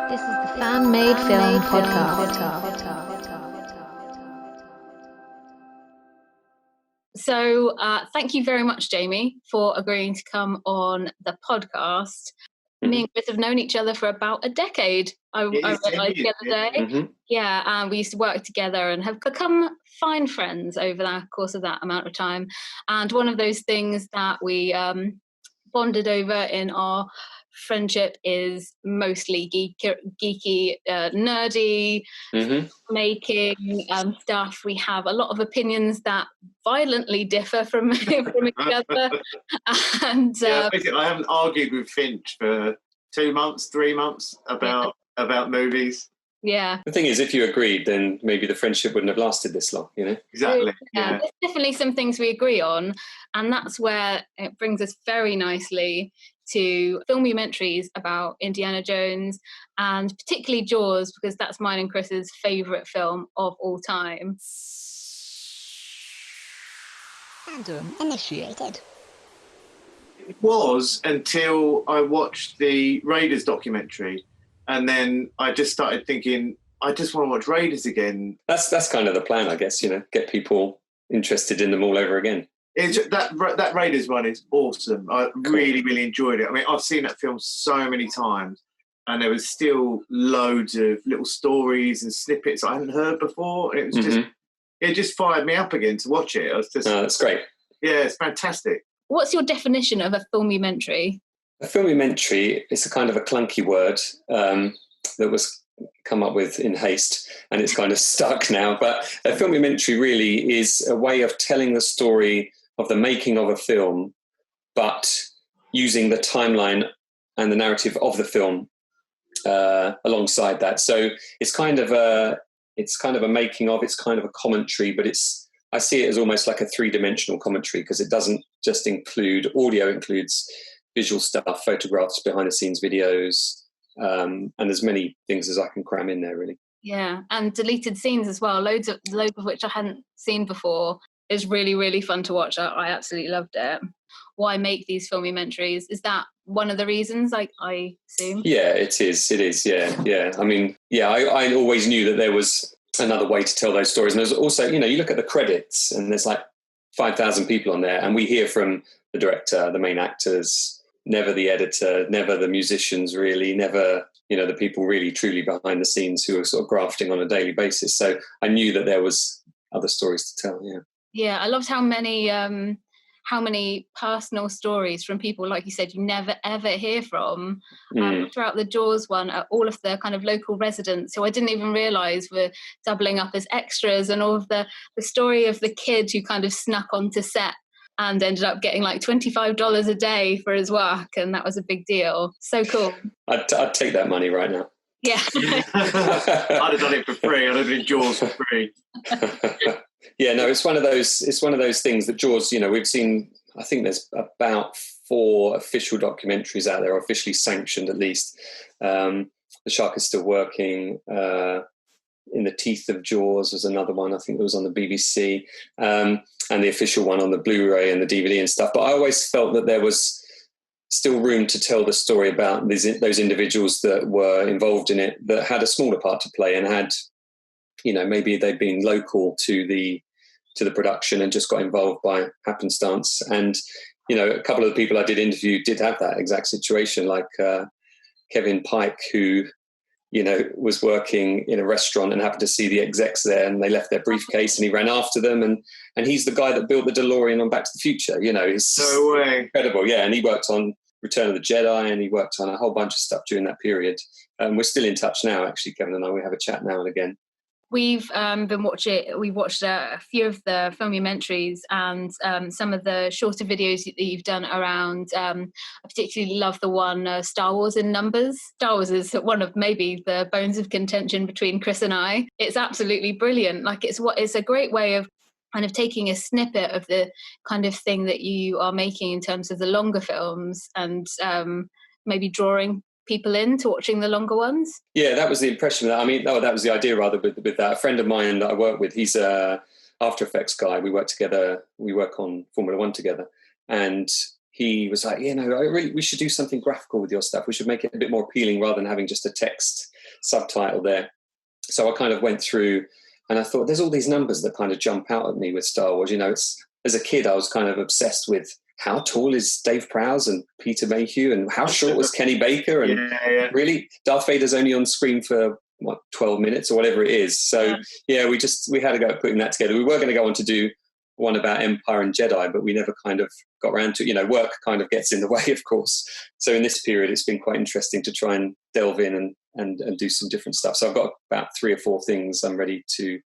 This is the Fan-Made Film Podcast. So thank you very much, Jaime, for agreeing to come on the podcast. Me and Chris have known each other for about a decade. I realised the other day. Mm-hmm. Yeah, and we used to work together and have become fine friends over the course of that amount of time. And one of those things that we bonded over in our friendship is mostly geeky, nerdy, making stuff. We have a lot of opinions that violently differ from each other. And basically, I haven't argued with Finch for 2 months, 3 months about movies. Yeah. The thing is, if you agreed, then maybe the friendship wouldn't have lasted this long, you know? Exactly. Yeah. There's definitely some things we agree on, and that's where it brings us very nicely to Filmumentaries about Indiana Jones, and particularly Jaws, because that's mine and Chris's favourite film of all time. Fandom initiated. It was until I watched the Raiders documentary, and then I just started thinking, I just want to watch Raiders again. That's kind of the plan, I guess, you know, get people interested in them all over again. That Raiders one is awesome. I really enjoyed it. I mean, I've seen that film so many times, and there was still loads of little stories and snippets I hadn't heard before. It was it just fired me up again to watch it. I was just, that's great. Yeah, it's fantastic. What's your definition of a filmumentary? A filmumentary is a kind of a clunky word that was come up with in haste, and it's kind of stuck now. But a filmumentary really is a way of telling the story of the making of a film, but using the timeline and the narrative of the film alongside that. So it's kind of a making of, it's kind of a commentary, but I see it as almost like a three-dimensional commentary, because it doesn't just include audio, it includes visual stuff, photographs, behind-the-scenes videos, and as many things as I can cram in there, really. Yeah, and deleted scenes as well, loads of which I hadn't seen before. It's really, really fun to watch. I absolutely loved it. Why make these filmumentaries? Is that one of the reasons, I assume? Yeah, it is, yeah. I mean, I always knew that there was another way to tell those stories. And there's also, you know, you look at the credits and there's like 5,000 people on there, and we hear from the director, the main actors, never the editor, never the musicians, really, never, you know, the people really truly behind the scenes who are sort of grafting on a daily basis. So I knew that there was other stories to tell, yeah. Yeah, I loved how many personal stories from people, like you said, you never ever hear from throughout the Jaws one. All of the kind of local residents who I didn't even realise were doubling up as extras, and all of the story of the kid who kind of snuck onto set and ended up getting like $25 a day for his work, and that was a big deal. So cool. I'd take that money right now. Yeah. I'd have done it for free. I'd have done Jaws for free. Yeah, no, it's one of those things that Jaws, you know, we've seen, I think there's about 4 official documentaries out there, officially sanctioned at least. The Shark is Still Working, In the Teeth of Jaws was another one, I think it was on the BBC, and the official one on the Blu-ray and the DVD and stuff. But I always felt that there was still room to tell the story about those individuals that were involved in it, that had a smaller part to play and had, you know, maybe they'd been local to the production and just got involved by happenstance. And, you know, a couple of the people I did interview did have that exact situation, like Kevin Pike, who, you know, was working in a restaurant and happened to see the execs there, and they left their briefcase and he ran after them. And he's the guy that built the DeLorean on Back to the Future, you know. It's no way. Incredible, yeah. And he worked on Return of the Jedi, and he worked on a whole bunch of stuff during that period. We're still in touch now, actually, Kevin and I. We have a chat now and again. We've we watched a few of the filmumentaries and some of the shorter videos that you've done around. I particularly love the one Star Wars in Numbers. Star Wars is one of maybe the bones of contention between Chris and I. It's absolutely brilliant. Like it's a great way of kind of taking a snippet of the kind of thing that you are making in terms of the longer films, and maybe drawing people into watching the longer ones. Yeah, that was the impression. That was the idea rather with that. A friend of mine that I work with, he's a After Effects guy. We work together. We work on Formula One together, and he was like, we should do something graphical with your stuff. We should make it a bit more appealing rather than having just a text subtitle there. So I kind of went through and I thought, there's all these numbers that kind of jump out at me with Star Wars. As a kid, I was kind of obsessed with how tall is Dave Prowse and Peter Mayhew, and how short was Kenny Baker, and really Darth Vader's only on screen for 12 minutes or whatever it is. So we had to go at putting that together. We were going to go on to do one about Empire and Jedi, but we never kind of got around to, work kind of gets in the way, of course. So in this period, it's been quite interesting to try and delve in and do some different stuff. So I've got about 3 or 4 things I'm ready to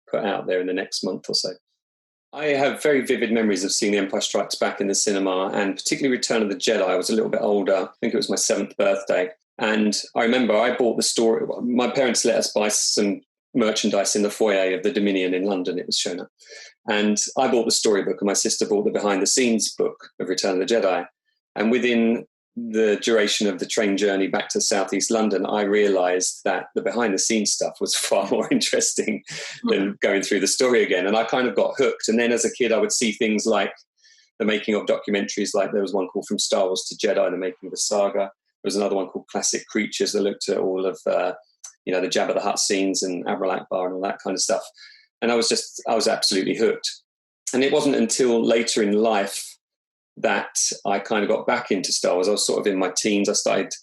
put out there in the next month or so. I have very vivid memories of seeing The Empire Strikes Back in the cinema, and particularly Return of the Jedi. I was a little bit older. I think it was my 7th birthday. And I remember I bought the story. My parents let us buy some merchandise in the foyer of the Dominion in London. It was shown up. And I bought the storybook, and my sister bought the behind-the-scenes book of Return of the Jedi. And within the duration of the train journey back to southeast London, I realised that the behind-the-scenes stuff was far more interesting than going through the story again. And I kind of got hooked. And then as a kid, I would see things like the making of documentaries. Like there was one called From Star Wars to Jedi, the making of the saga. There was another one called Classic Creatures that looked at all of the Jabba the Hutt scenes and Admiral Ackbar and all that kind of stuff. And I was absolutely hooked. And it wasn't until later in life that I kind of got back into Star Wars. I was sort of in my teens. I started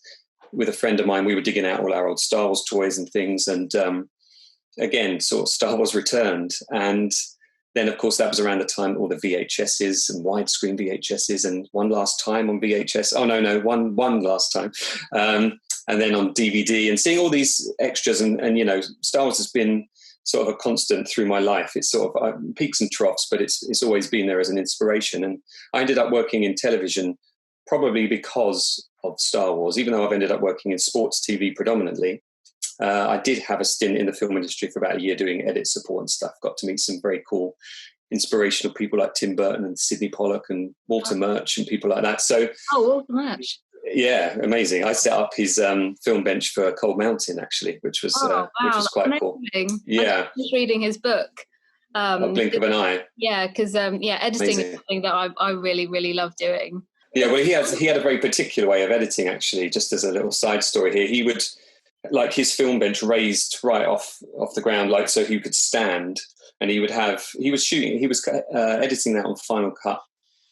with a friend of mine. We were digging out all our old Star Wars toys and things. And again, sort of Star Wars returned. And then, of course, that was around the time all the VHSs and widescreen VHSs and One Last Time on VHS. Oh, no, one last time. And then on DVD, and seeing all these extras. And Star Wars has been sort of a constant through my life. It's sort of peaks and troughs, but it's always been there as an inspiration. And I ended up working in television probably because of Star Wars, even though I've ended up working in sports TV predominantly. I did have a stint in the film industry for about a year doing edit support and stuff. Got to meet some very cool, inspirational people like Tim Burton and Sidney Pollack and Walter Murch and people like that. So, Walter Murch. Yeah, amazing. I set up his film bench for Cold Mountain, actually, which was quite cool. Yeah, I was reading his book. A blink of an eye. Yeah, because editing amazing. is something that I really, really love doing. Yeah, well, he had a very particular way of editing, actually. Just as a little side story here, he would like his film bench raised right off the ground, like so he could stand, and he was editing that on Final Cut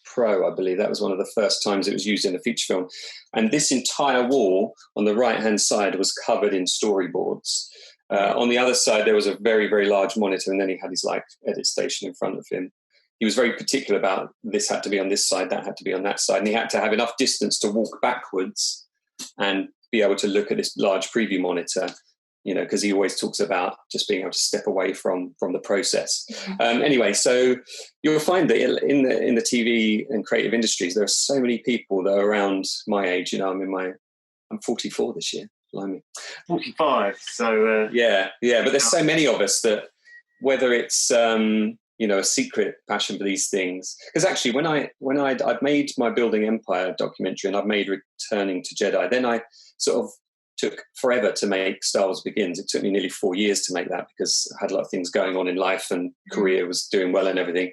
Pro, I believe. That was one of the first times it was used in a feature film. And this entire wall on the right-hand side was covered in storyboards. On the other side, there was a very, very large monitor, and then he had his edit station in front of him. He was very particular about this had to be on this side, that had to be on that side, and he had to have enough distance to walk backwards and be able to look at this large preview monitor, because he always talks about just being able to step away from the process. Anyway, so you'll find that in the TV and creative industries, there are so many people that are around my age. I'm 44 this year. Blimey. 45. So yeah. But there's so many of us that whether it's a secret passion for these things, because actually when I'd made my Building Empire documentary and I've made Returning to Jedi, then I sort of took forever to make Star Wars Begins. It took me nearly 4 years to make that because I had a lot of things going on in life and career was doing well and everything.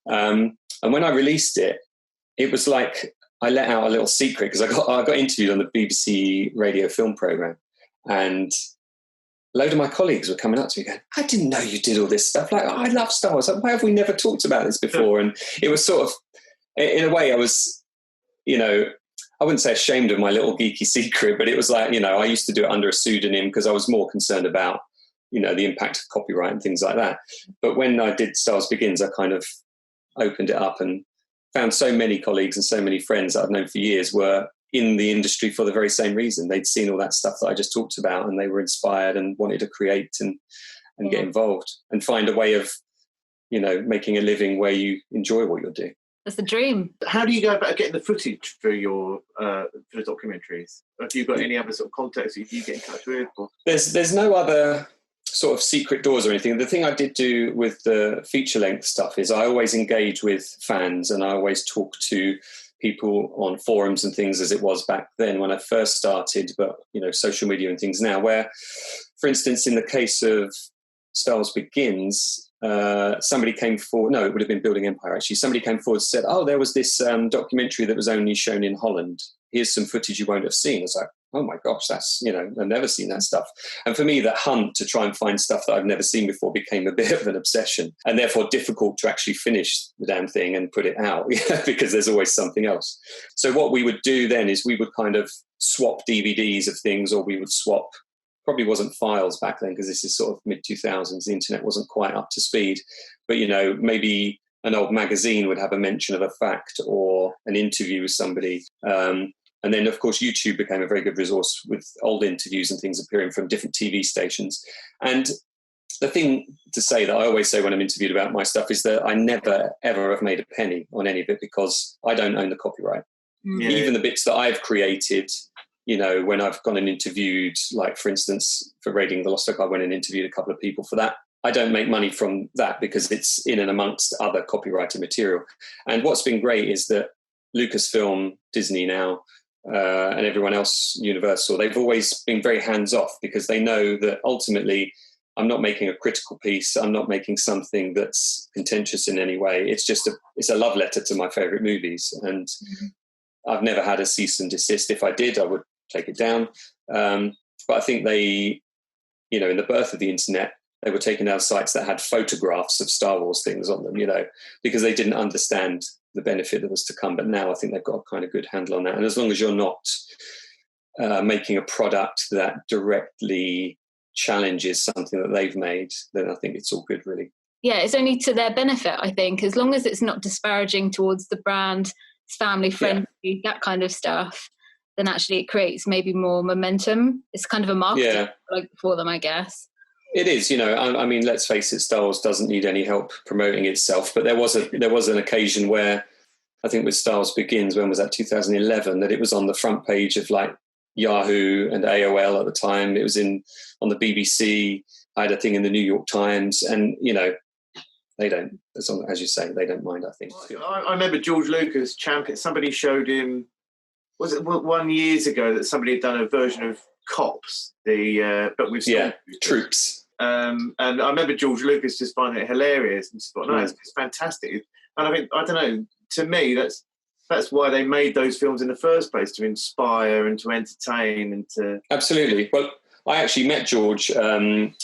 And when I released it, it was like I let out a little secret because I got interviewed on the BBC radio film programme, and a load of my colleagues were coming up to me going, I didn't know you did all this stuff. Like, I love Star Wars. Like, why have we never talked about this before? And it was sort of, in a way, I was, I wouldn't say ashamed of my little geeky secret, but it was like, I used to do it under a pseudonym because I was more concerned about, the impact of copyright and things like that. But when I did Star Wars Begins, I kind of opened it up and found so many colleagues and so many friends that I've known for years were in the industry for the very same reason. They'd seen all that stuff that I just talked about, and they were inspired and wanted to create and get involved and find a way of, making a living where you enjoy what you're doing. That's the dream. How do you go about getting the footage for your for the documentaries? Have you got any other sort of contacts that you get in touch with? Or? There's no other sort of secret doors or anything. The thing I did do with the feature-length stuff is I always engage with fans, and I always talk to people on forums and things, as it was back then when I first started, but social media and things now, where, for instance, in the case of Star Wars Begins, somebody came forward. No, it would have been Building Empire, actually. Somebody came forward and said, oh, there was this documentary that was only shown in Holland. Here's some footage you won't have seen. I was like, oh my gosh, that's, I've never seen that stuff. And for me, that hunt to try and find stuff that I've never seen before became a bit of an obsession, and therefore difficult to actually finish the damn thing and put it out because there's always something else. So what we would do then is we would kind of swap DVDs of things, or we would swap, probably wasn't files back then because this is sort of mid-2000s. The internet wasn't quite up to speed. But, maybe an old magazine would have a mention of a fact or an interview with somebody. And then, of course, YouTube became a very good resource with old interviews and things appearing from different TV stations. And the thing to say that I always say when I'm interviewed about my stuff is that I never, ever have made a penny on any of it because I don't own the copyright. Yeah. Even the bits that I've created, when I've gone and interviewed, like, for instance, for Raiding the Lost Ark, I went and interviewed a couple of people for that. I don't make money from that because it's in and amongst other copyrighted material. And what's been great is that Lucasfilm, Disney now, and everyone else, Universal, they've always been very hands-off because they know that ultimately I'm not making a critical piece. I'm not making something that's contentious in any way. It's a love letter to my favourite movies. And I've never had a cease and desist. If I did, I would take it down. But I think they, in the birth of the internet, they were taking down sites that had photographs of Star Wars things on them, because they didn't understand the benefit that was to come. But now I think they've got a kind of good handle on that. And as long as you're not making a product that directly challenges something that they've made, then I think it's all good, really. Yeah, it's only to their benefit, I think, as long as it's not disparaging towards the brand, it's family friendly, that kind of stuff, then actually it creates maybe more momentum. It's kind of a marketing for them, I guess. It is, I mean, let's face it, Star Wars doesn't need any help promoting itself. But there was an occasion where, I think with Star Wars Begins, when was that, 2011, that it was on the front page of like Yahoo and AOL at the time. It was on the BBC. I had a thing in the New York Times, and they don't, as you say, they don't mind, I think. I remember George Lucas somebody showed him, was it 1 year ago that somebody had done a version of Cops, but with troops. And I remember George Lucas just finding it hilarious and just thought, no, it's fantastic. And I think, I don't know, to me, that's why they made those films in the first place, to inspire and to entertain and to... Absolutely. Well, I actually met George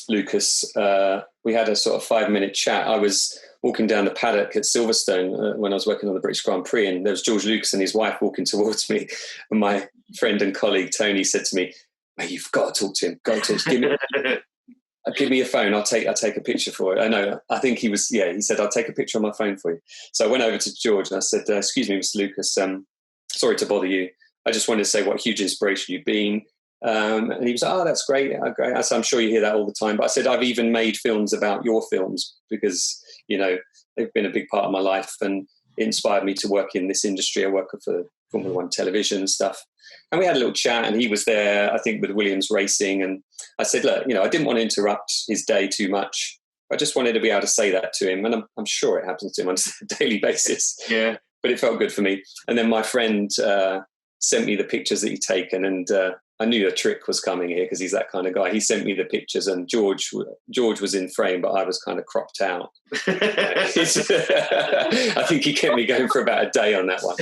Lucas. We had a sort of 5-minute chat. I was walking down the paddock at Silverstone when I was working on the British Grand Prix, and there was George Lucas and his wife walking towards me. And my friend and colleague, Tony, said to me, "Mate, you've got to talk to him. Give me your phone. I'll take a picture for it." I know. I think he said, "I'll take a picture on my phone for you." So I went over to George and I said, "Excuse me, Mr. Lucas, sorry to bother you. I just wanted to say what a huge inspiration you've been." And he was like, "Oh, that's great. Great." I said, "I'm sure you hear that all the time." But I said, "I've even made films about your films because, they've been a big part of my life and it inspired me to work in this industry. I work for Formula One television and stuff." And we had a little chat, and he was there, I think, with Williams Racing. And I said, "Look, I didn't want to interrupt his day too much. I just wanted to be able to say that to him." And I'm sure it happens to him on a daily basis. Yeah. But it felt good for me. And then my friend sent me the pictures that he'd taken, and I knew a trick was coming here because he's that kind of guy. He sent me the pictures, and George was in frame, but I was kind of cropped out. I think he kept me going for about a day on that one.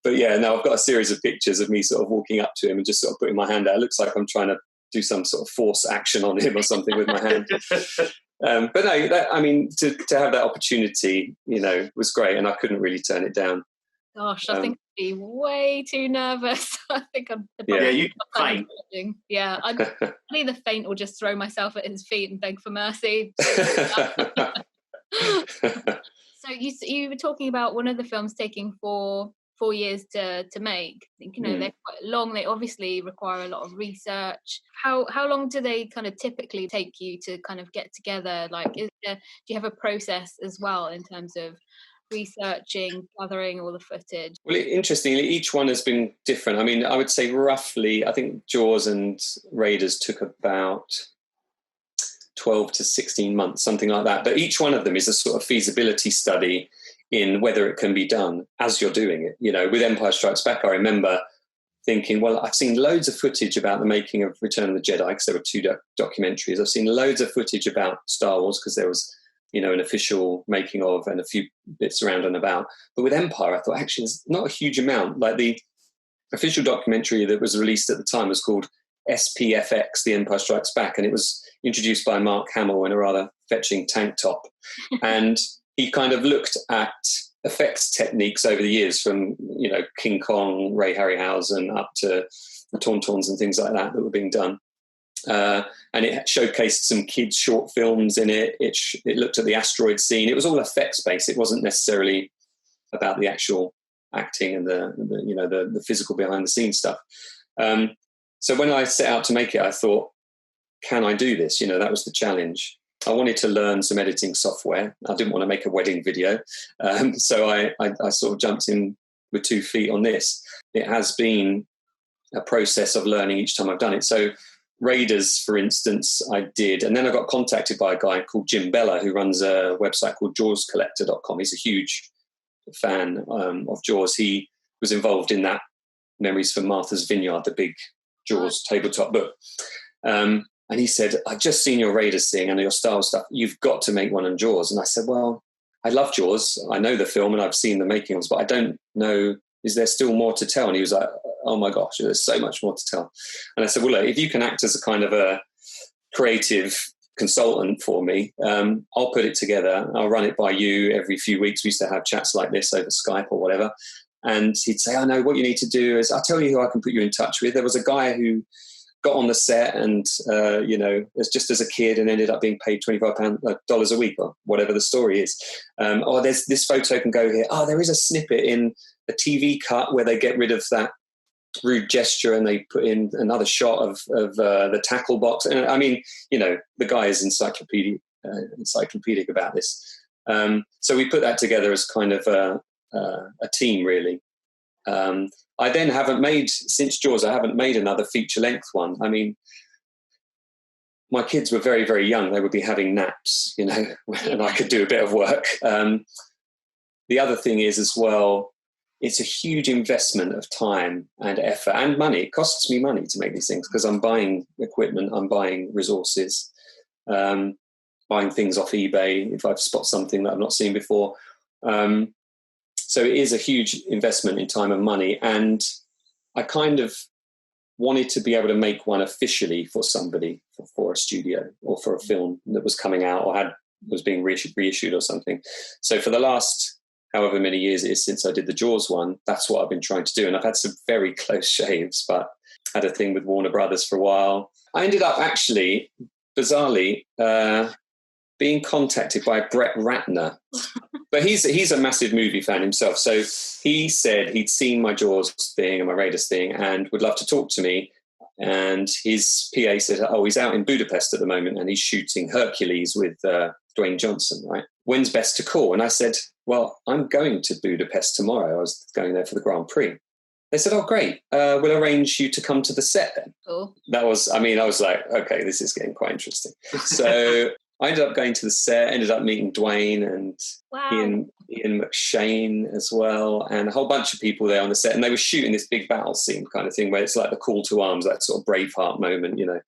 But yeah, no, I've got a series of pictures of me sort of walking up to him and just sort of putting my hand out. It looks like I'm trying to do some sort of force action on him or something with my hand. But no, to have that opportunity, was great, and I couldn't really turn it down. Gosh, I think I'd be way too nervous. I think I'm... Yeah, you faint. Yeah, I'd either faint or just throw myself at his feet and beg for mercy. So you were talking about one of the films taking four years to make. I think, they're quite long. They obviously require a lot of research. How long do they kind of typically take you to kind of get together? Like, do you have a process as well in terms of researching, gathering all the footage? Well, interestingly, each one has been different. I mean, I would say roughly, I think Jaws and Raiders took about 12 to 16 months, something like that. But each one of them is a sort of feasibility study in whether it can be done as you're doing it. With Empire Strikes Back, I remember thinking, well, I've seen loads of footage about the making of Return of the Jedi, because there were 2 documentaries. I've seen loads of footage about Star Wars, because there was, you know, an official making of and a few bits around and about. But with Empire, I thought, actually, there's not a huge amount. Like, the official documentary that was released at the time was called SPFX, The Empire Strikes Back, and it was introduced by Mark Hamill in a rather fetching tank top. And he kind of looked at effects techniques over the years, from, you know, King Kong, Ray Harryhausen, up to the Tauntauns and things like that were being done. And it showcased some kids' short films in it. It looked at the asteroid scene. It was all effects based. It wasn't necessarily about the actual acting and the physical behind the scenes stuff. So when I set out to make it, I thought, can I do this? You know, that was the challenge. I wanted to learn some editing software. I didn't want to make a wedding video. So I sort of jumped in with 2 feet on this. It has been a process of learning each time I've done it. So Raiders, for instance, I did. And then I got contacted by a guy called Jim Bella, who runs a website called jawscollector.com. He's a huge fan of Jaws. He was involved in that Memories from Martha's Vineyard, the big Jaws tabletop book. And he said, I've just seen your Raiders thing and your Star Wars stuff. You've got to make one on Jaws. And I said, well, I love Jaws. I know the film and I've seen the making of, but I don't know, is there still more to tell? And he was like, oh my gosh, there's so much more to tell. And I said, well, look, if you can act as a kind of a creative consultant for me, I'll put it together. I'll run it by you every few weeks. We used to have chats like this over Skype or whatever. And he'd say, oh no, what you need to do is, I'll tell you who I can put you in touch with. There was a guy who got on the set and, was just as a kid and ended up being paid $25 a week or whatever the story is. There's this photo can go here. Oh, there is a snippet in a TV cut where they get rid of that rude gesture and they put in another shot of the tackle box. And I mean, you know, the guy is encyclopedic about this. So we put that together as kind of a team, really. I then haven't made, since Jaws, I haven't made another feature-length one. I mean, my kids were very, very young. They would be having naps, you know, and I could do a bit of work. The other thing is as well, it's a huge investment of time and effort and money. It costs me money to make these things because I'm buying equipment, I'm buying resources, buying things off eBay if I've spot something that I've not seen before. So it is a huge investment in time and money. And I kind of wanted to be able to make one officially for somebody, for a studio or for a film that was coming out or was being reissued or something. So for the last however many years it is since I did the Jaws one, that's what I've been trying to do. And I've had some very close shaves, but had a thing with Warner Brothers for a while. I ended up actually, bizarrely, being contacted by Brett Ratner. But he's a massive movie fan himself. So he said he'd seen my Jaws thing and my Raiders thing and would love to talk to me. And his PA said, oh, he's out in Budapest at the moment and he's shooting Hercules with Dwayne Johnson, right? When's best to call? And I said, well, I'm going to Budapest tomorrow. I was going there for the Grand Prix. They said, oh, great. We'll arrange you to come to the set then. Cool. I was like, okay, this is getting quite interesting. So I ended up going to the set, ended up meeting Dwayne and Ian McShane as well, and a whole bunch of people there on the set. And they were shooting this big battle scene kind of thing where it's like the call to arms, that sort of Braveheart moment, you know,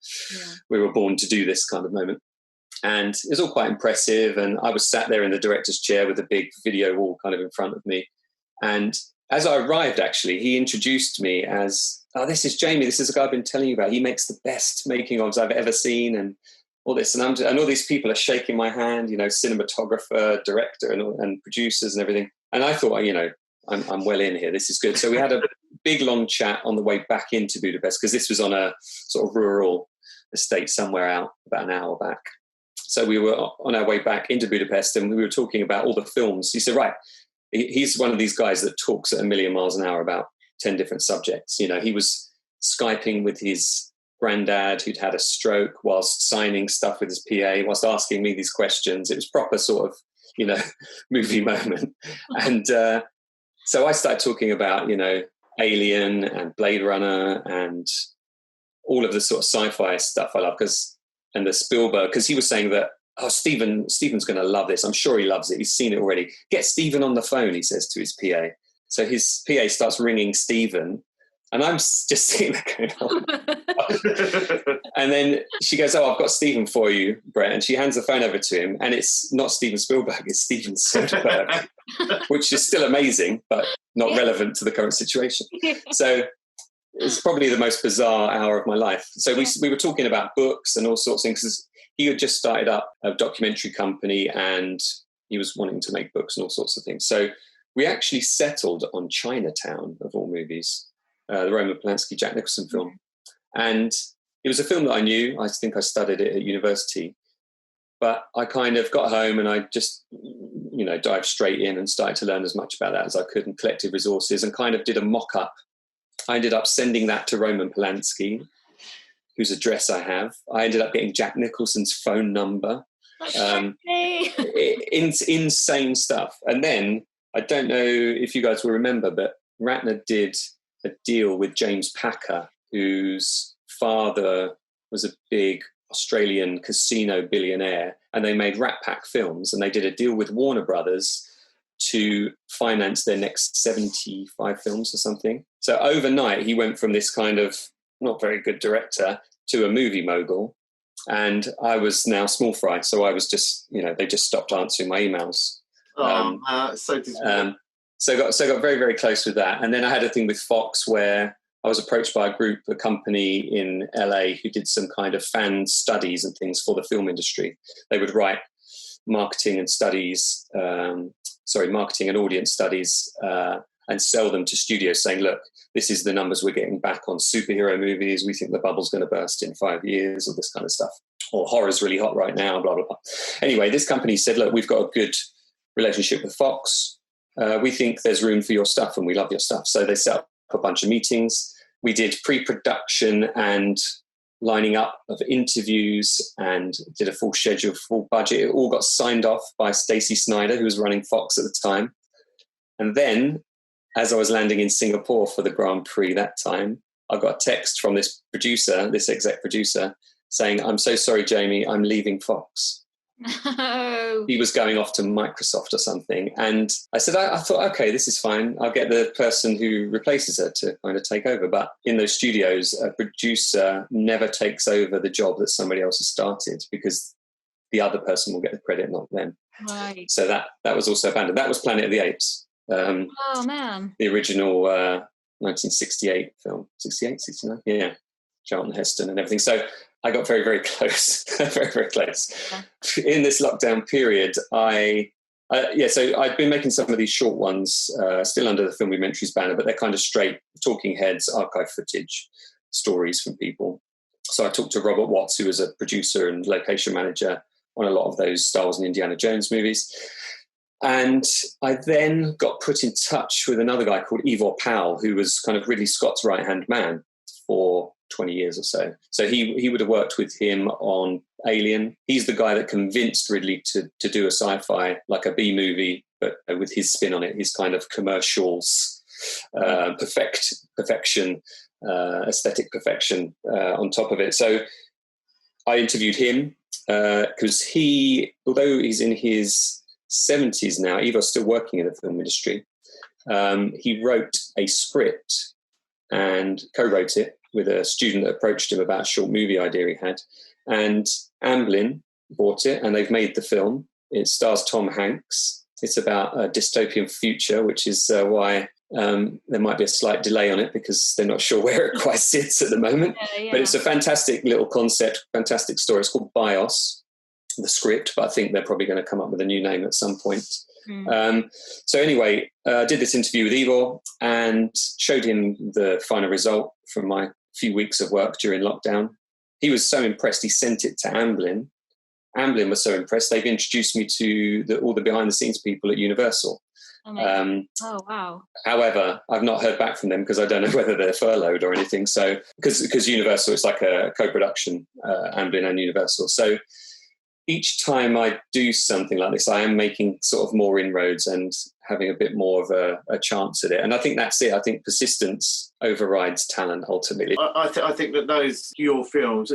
we were born to do this kind of moment. And it was all quite impressive. And I was sat there in the director's chair with a big video wall kind of in front of me. And as I arrived, actually, he introduced me as, oh, this is Jaime. This is the guy I've been telling you about. He makes the best making ofs I've ever seen. And all this, and all these people are shaking my hand, you know, cinematographer, director, and producers and everything. And I thought, you know, I'm well in here. This is good. So we had a big long chat on the way back into Budapest because this was on a sort of rural estate somewhere out about an hour back. So we were on our way back into Budapest and we were talking about all the films. He said, right, he's one of these guys that talks at 1,000,000 miles an hour about 10 different subjects. You know, he was Skyping with his granddad who'd had a stroke whilst signing stuff with his PA, whilst asking me these questions. It was proper sort of, you know, movie moment. And so I started talking about, you know, Alien and Blade Runner and all of the sort of sci-fi stuff I love, and the Spielberg, because he was saying that, oh, Stephen's going to love this. I'm sure he loves it. He's seen it already. Get Stephen on the phone, he says to his PA. So his PA starts ringing Stephen And I'm just sitting there going, oh. And then she goes, oh, I've got Stephen for you, Brett. And she hands the phone over to him. And it's not Steven Spielberg, it's Steven Soderbergh, which is still amazing, but not relevant to the current situation. So it's probably the most bizarre hour of my life. So we were talking about books and all sorts of things, because he had just started up a documentary company and he was wanting to make books and all sorts of things. So we actually settled on Chinatown, of all movies, the Roman Polanski, Jack Nicholson film. And it was a film that I knew. I think I studied it at university. But I kind of got home and I just, dived straight in and started to learn as much about that as I could and collected resources and kind of did a mock-up. I ended up sending that to Roman Polanski, whose address I have. I ended up getting Jack Nicholson's phone number. Insane stuff. And then, I don't know if you guys will remember, but Ratner did a deal with James Packer, whose father was a big Australian casino billionaire, and they made Rat Pack films, and they did a deal with Warner Brothers to finance their next 75 films or something. So overnight, he went from this kind of not very good director to a movie mogul, and I was now small fry, so I was just, they just stopped answering my emails. So disappointing. So got very, very close with that. And then I had a thing with Fox where I was approached by a company in LA who did some kind of fan studies and things for the film industry. They would write marketing and audience studies and sell them to studios saying, look, this is the numbers we're getting back on superhero movies. We think the bubble's going to burst in 5 years, or this kind of stuff. Or horror's really hot right now, blah, blah, blah. Anyway, this company said, look, we've got a good relationship with Fox. We think there's room for your stuff and we love your stuff. So they set up a bunch of meetings. We did pre-production and lining up of interviews and did a full schedule, full budget. It all got signed off by Stacey Snider, who was running Fox at the time. And then, as I was landing in Singapore for the Grand Prix that time, I got a text from this exec producer, saying, I'm so sorry, Jaime, I'm leaving Fox. No. He was going off to Microsoft or something. And I said, I thought, okay, this is fine. I'll get the person who replaces her to kind of take over. But in those studios, a producer never takes over the job that somebody else has started, because the other person will get the credit, not them. Right. So that was also abandoned. That was Planet of the Apes. Oh, man. The original 1968 film. 68, 69? Yeah. Charlton Heston and everything. So I got very, very close, very, very close. Yeah. In this lockdown period, so I'd been making some of these short ones, still under the Filmumentaries banner, but they're kind of straight talking heads, archive footage, stories from people. So I talked to Robert Watts, who was a producer and location manager on a lot of those Star Wars and Indiana Jones movies. And I then got put in touch with another guy called Ivor Powell, who was kind of Ridley Scott's right-hand man for 20 years or so. So he would have worked with him on Alien. He's the guy that convinced Ridley to do a sci-fi, like a B movie, but with his spin on it, his kind of commercials, perfection, aesthetic perfection on top of it. So I interviewed him because although he's in his 70s now, Ivor's still working in the film industry. He wrote a script and co-wrote it with a student that approached him about a short movie idea he had. And Amblin bought it, and they've made the film. It stars Tom Hanks. It's about a dystopian future, which is why there might be a slight delay on it, because they're not sure where it quite sits at the moment. Yeah. But it's a fantastic little concept, fantastic story. It's called BIOS, the script, but I think they're probably going to come up with a new name at some point. So anyway, did this interview with Ivor and showed him the final result from my few weeks of work during lockdown. He was so impressed, he sent it to Amblin. Amblin was so impressed, they've introduced me to all the behind-the-scenes people at Universal. Oh, wow. However, I've not heard back from them because I don't know whether they're furloughed or anything. So, because Universal, it's like a co-production, Amblin and Universal. So each time I do something like this, I am making sort of more inroads and having a bit more of a chance at it. And I think that's it. I think persistence overrides talent ultimately. I think that your films,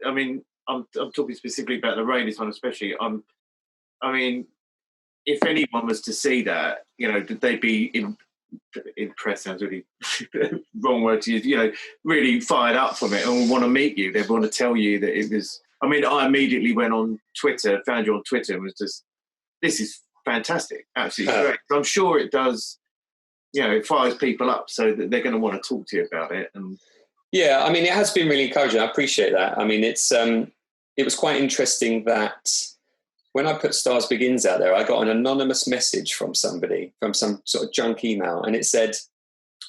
I'm talking specifically about the Raiders one especially. If anyone was to see that, they'd be impressed sounds really wrong word to use, you know, really fired up from it and want to meet you. They want to tell you that it was, I mean, I immediately went on Twitter, found you on Twitter and was just, this is fantastic, absolutely great. I'm sure it does, you know, it fires people up so that they're going to want to talk to you about it. And yeah, I mean, it has been really encouraging. I appreciate that. I mean, it was quite interesting that when I put Stars Begins out there, I got an anonymous message from somebody, from some sort of junk email, and it said,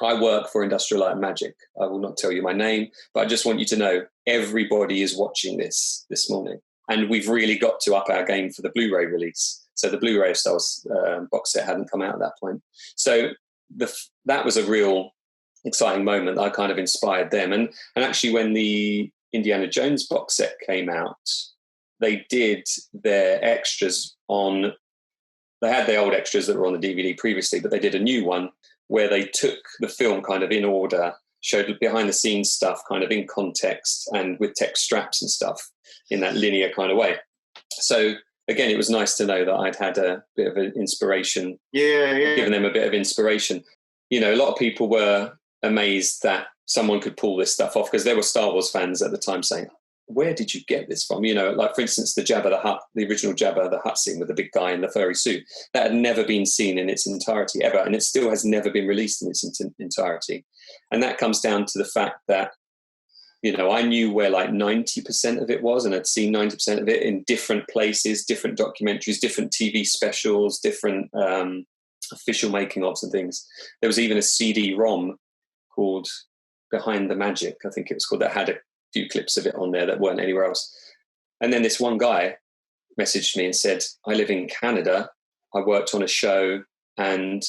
I work for Industrial Light and Magic. I will not tell you my name, but I just want you to know everybody is watching this morning. And we've really got to up our game for the Blu-ray release. So the Blu-ray of Stars box set hadn't come out at that point. So that was a real exciting moment. I kind of inspired them. And actually when the Indiana Jones box set came out, they did their extras on, they had their old extras that were on the DVD previously, but they did a new one where they took the film kind of in order, showed behind the scenes stuff kind of in context and with text straps and stuff in that linear kind of way. So again, it was nice to know that I'd had a bit of an inspiration, given them a bit of inspiration. You know, a lot of people were amazed that someone could pull this stuff off, because there were Star Wars fans at the time saying, where did you get this from? You know, like for instance, the Jabba the Hutt, the original Jabba the Hutt scene with the big guy in the furry suit, that had never been seen in its entirety ever, and it still has never been released in its entirety. And that comes down to the fact that, you know, I knew where like 90% of it was, and I'd seen 90% of it in different places, different documentaries, different TV specials, different official making-ofs and things. There was even a CD-ROM called Behind the Magic, I think it was called, that had a few clips of it on there that weren't anywhere else. And then this one guy messaged me and said, I live in Canada, I worked on a show, and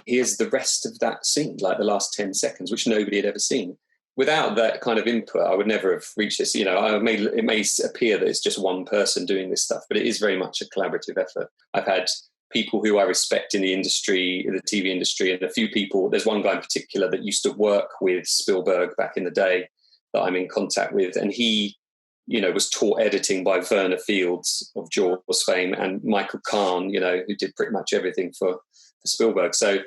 here's the rest of that scene, like the last 10 seconds, which nobody had ever seen. Without that kind of input, I would never have reached this. You know, it may appear that it's just one person doing this stuff, but it is very much a collaborative effort. I've had people who I respect in the industry, in the TV industry, and a few people, there's one guy in particular that used to work with Spielberg back in the day that I'm in contact with, and he, you know, was taught editing by Werner Fields of Jaws fame, and Michael Kahn, you know, who did pretty much everything for Spielberg. So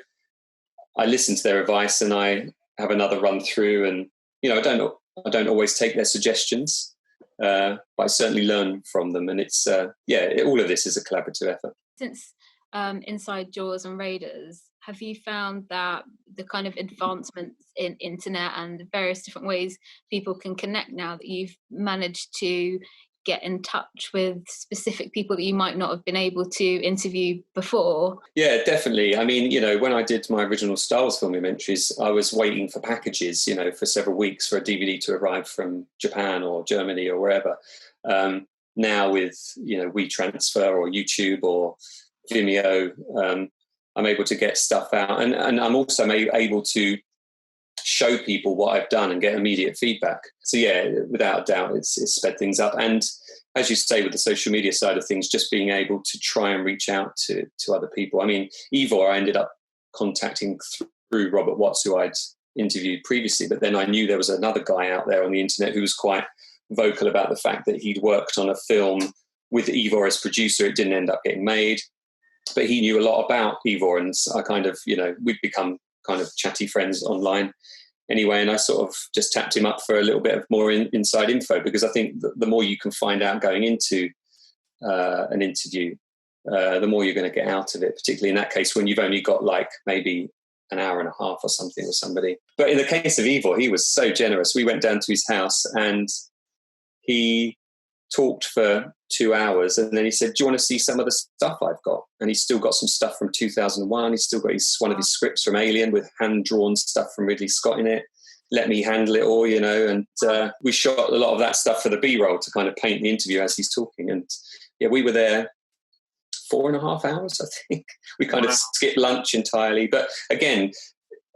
I listened to their advice and I have another run through, and, you know, I don't always take their suggestions, but I certainly learn from them. And it's, all of this is a collaborative effort. Since inside Jaws and Raiders, have you found that the kind of advancements in internet and various different ways people can connect now, that you've managed to get in touch with specific people that you might not have been able to interview before? Yeah, definitely. I mean, you know, when I did my original Star Wars Filmumentaries, I was waiting for packages, you know, for several weeks for a DVD to arrive from Japan or Germany or wherever. Now with, you know, WeTransfer or YouTube or Vimeo, I'm able to get stuff out, and I'm also able to show people what I've done and get immediate feedback. So yeah, without a doubt, it's sped things up. And as you say, with the social media side of things, just being able to try and reach out to other people. I mean, Ivor, I ended up contacting through Robert Watts, who I'd interviewed previously, but then I knew there was another guy out there on the internet who was quite vocal about the fact that he'd worked on a film with Ivor as producer. It didn't end up getting made, but he knew a lot about Ivor, and I kind of, you know, we'd become kind of chatty friends online anyway, and I sort of just tapped him up for a little bit of more inside info, because I think the more you can find out going into an interview, the more you're going to get out of it, particularly in that case when you've only got like maybe an hour and a half or something with somebody. But in the case of Ivor, he was so generous. We went down to his house and he talked for 2 hours, and then he said, do you want to see some of the stuff I've got? And he's still got some stuff from 2001. He's still got one of his scripts from Alien with hand-drawn stuff from Ridley Scott in it. Let me handle it all, you know. And we shot a lot of that stuff for the B-roll to kind of paint the interview as he's talking. And yeah, we were there 4.5 hours, I think. We kind of skipped lunch entirely. But again,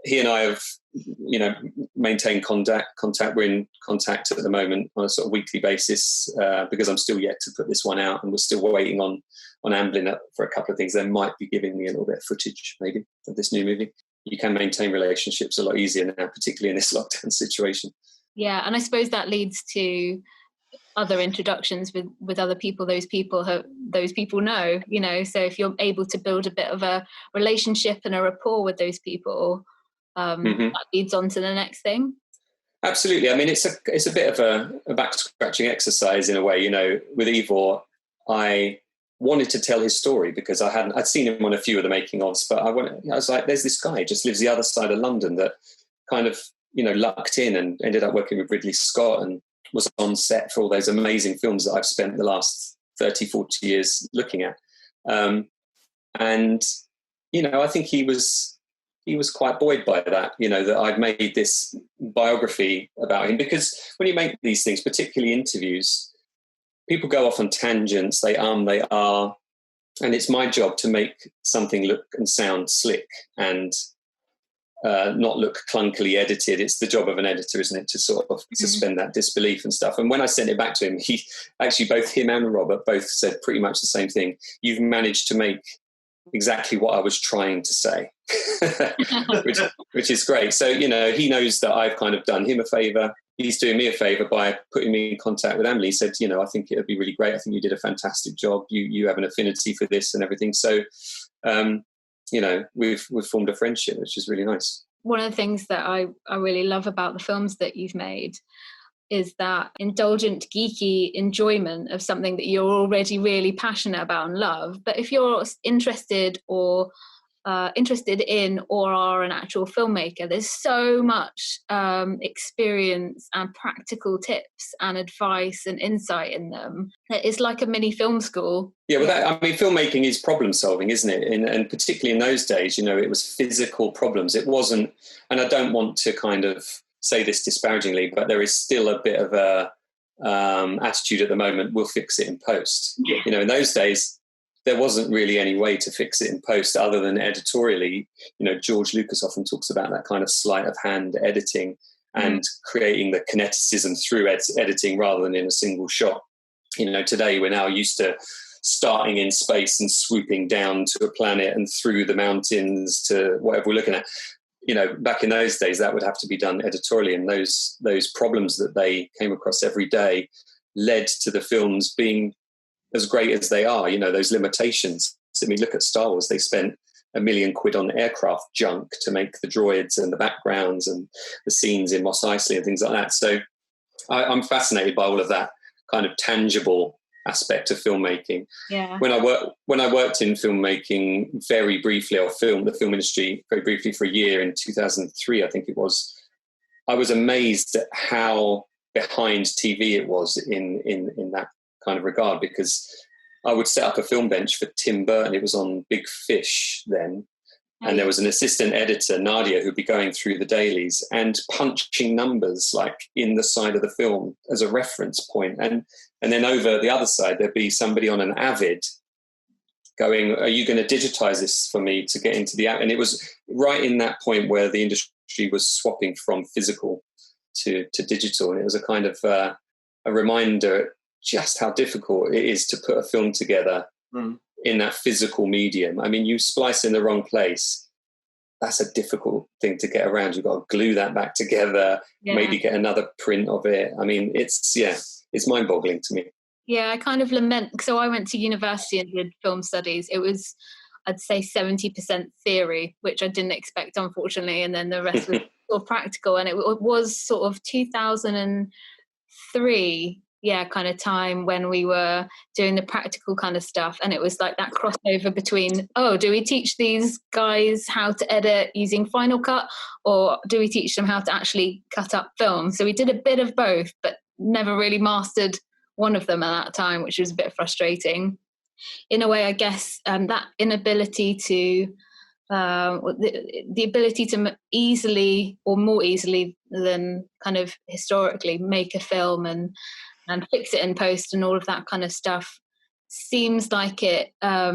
he and I have, you know, maintained contact. We're in contact at the moment on a sort of weekly basis, because I'm still yet to put this one out, and we're still waiting on Amblin for a couple of things. They might be giving me a little bit of footage maybe of this new movie. You can maintain relationships a lot easier now, particularly in this lockdown situation. Yeah, and I suppose that leads to other introductions with other people those people know, you know. So if you're able to build a bit of a relationship and a rapport with those people, that leads on to the next thing. Absolutely. I mean, it's a bit of a back scratching exercise in a way, you know. With Ivor, I wanted to tell his story because I'd seen him on a few of the making ofs, but I was like, there's this guy just lives the other side of London that kind of, you know, lucked in and ended up working with Ridley Scott and was on set for all those amazing films that I've spent the last 30, 40 years looking at. And, you know, I think he was quite buoyed by that, you know, that I'd made this biography about him, because when you make these things, particularly interviews, people go off on tangents, they are, and it's my job to make something look and sound slick and not look clunkily edited. It's the job of an editor, isn't it, to sort of suspend that disbelief and stuff. And when I sent it back to him, he actually, both him and Robert both said pretty much the same thing. You've managed to make exactly what I was trying to say, which is great. So, you know, he knows that I've kind of done him a favour. He's doing me a favour by putting me in contact with Emily. He said, you know, I think it would be really great. I think you did a fantastic job. You have an affinity for this and everything. So, you know, we've formed a friendship, which is really nice. One of the things that I really love about the films that you've made is that indulgent, geeky enjoyment of something that you're already really passionate about and love. But if you're interested in or are an actual filmmaker, there's so much experience and practical tips and advice and insight in them. It's like a mini film school. Yeah, well, filmmaking is problem solving, isn't it? And particularly in those days, you know, it was physical problems. It wasn't, and I don't want to kind of say this disparagingly, but there is still a bit of a attitude at the moment, we'll fix it in post. Yeah. You know, in those days, there wasn't really any way to fix it in post other than editorially. You know, George Lucas often talks about that kind of sleight of hand editing and creating the kineticism through editing rather than in a single shot. You know, today we're now used to starting in space and swooping down to a planet and through the mountains to whatever we're looking at. You know, back in those days, that would have to be done editorially, and those problems that they came across every day led to the films being as great as they are. You know, those limitations. I mean, look at Star Wars. They spent $1 million on aircraft junk to make the droids and the backgrounds and the scenes in Mos Eisley and things like that. So I'm fascinated by all of that kind of tangible aspect of filmmaking. Yeah. When I worked in filmmaking very briefly, or the film industry very briefly for a year in 2003, I think it was, I was amazed at how behind TV it was in that kind of regard, because I would set up a film bench for Tim Burton. It was on Big Fish then. And there was an assistant editor, Nadia, who'd be going through the dailies and punching numbers like in the side of the film as a reference point. And then over the other side, there'd be somebody on an Avid going, are you going to digitize this for me to get into the app? And it was right in that point where the industry was swapping from physical to digital. And it was a kind of a reminder just how difficult it is to put a film together in that physical medium. I mean, you splice in the wrong place, that's a difficult thing to get around. You've got to glue that back together, maybe get another print of it. I mean, it's mind-boggling to me. Yeah, I kind of lament, so I went to university and did film studies. It was, I'd say 70% theory, which I didn't expect, unfortunately, and then the rest was sort of practical. And it was sort of 2003 kind of time when we were doing the practical kind of stuff, and it was like that crossover between, do we teach these guys how to edit using Final Cut, or do we teach them how to actually cut up film? So we did a bit of both, but never really mastered one of them at that time, which was a bit frustrating. In a way, I guess that inability to the ability to easily, or more easily than kind of historically, make a film and fix it in post and all of that kind of stuff seems like it's at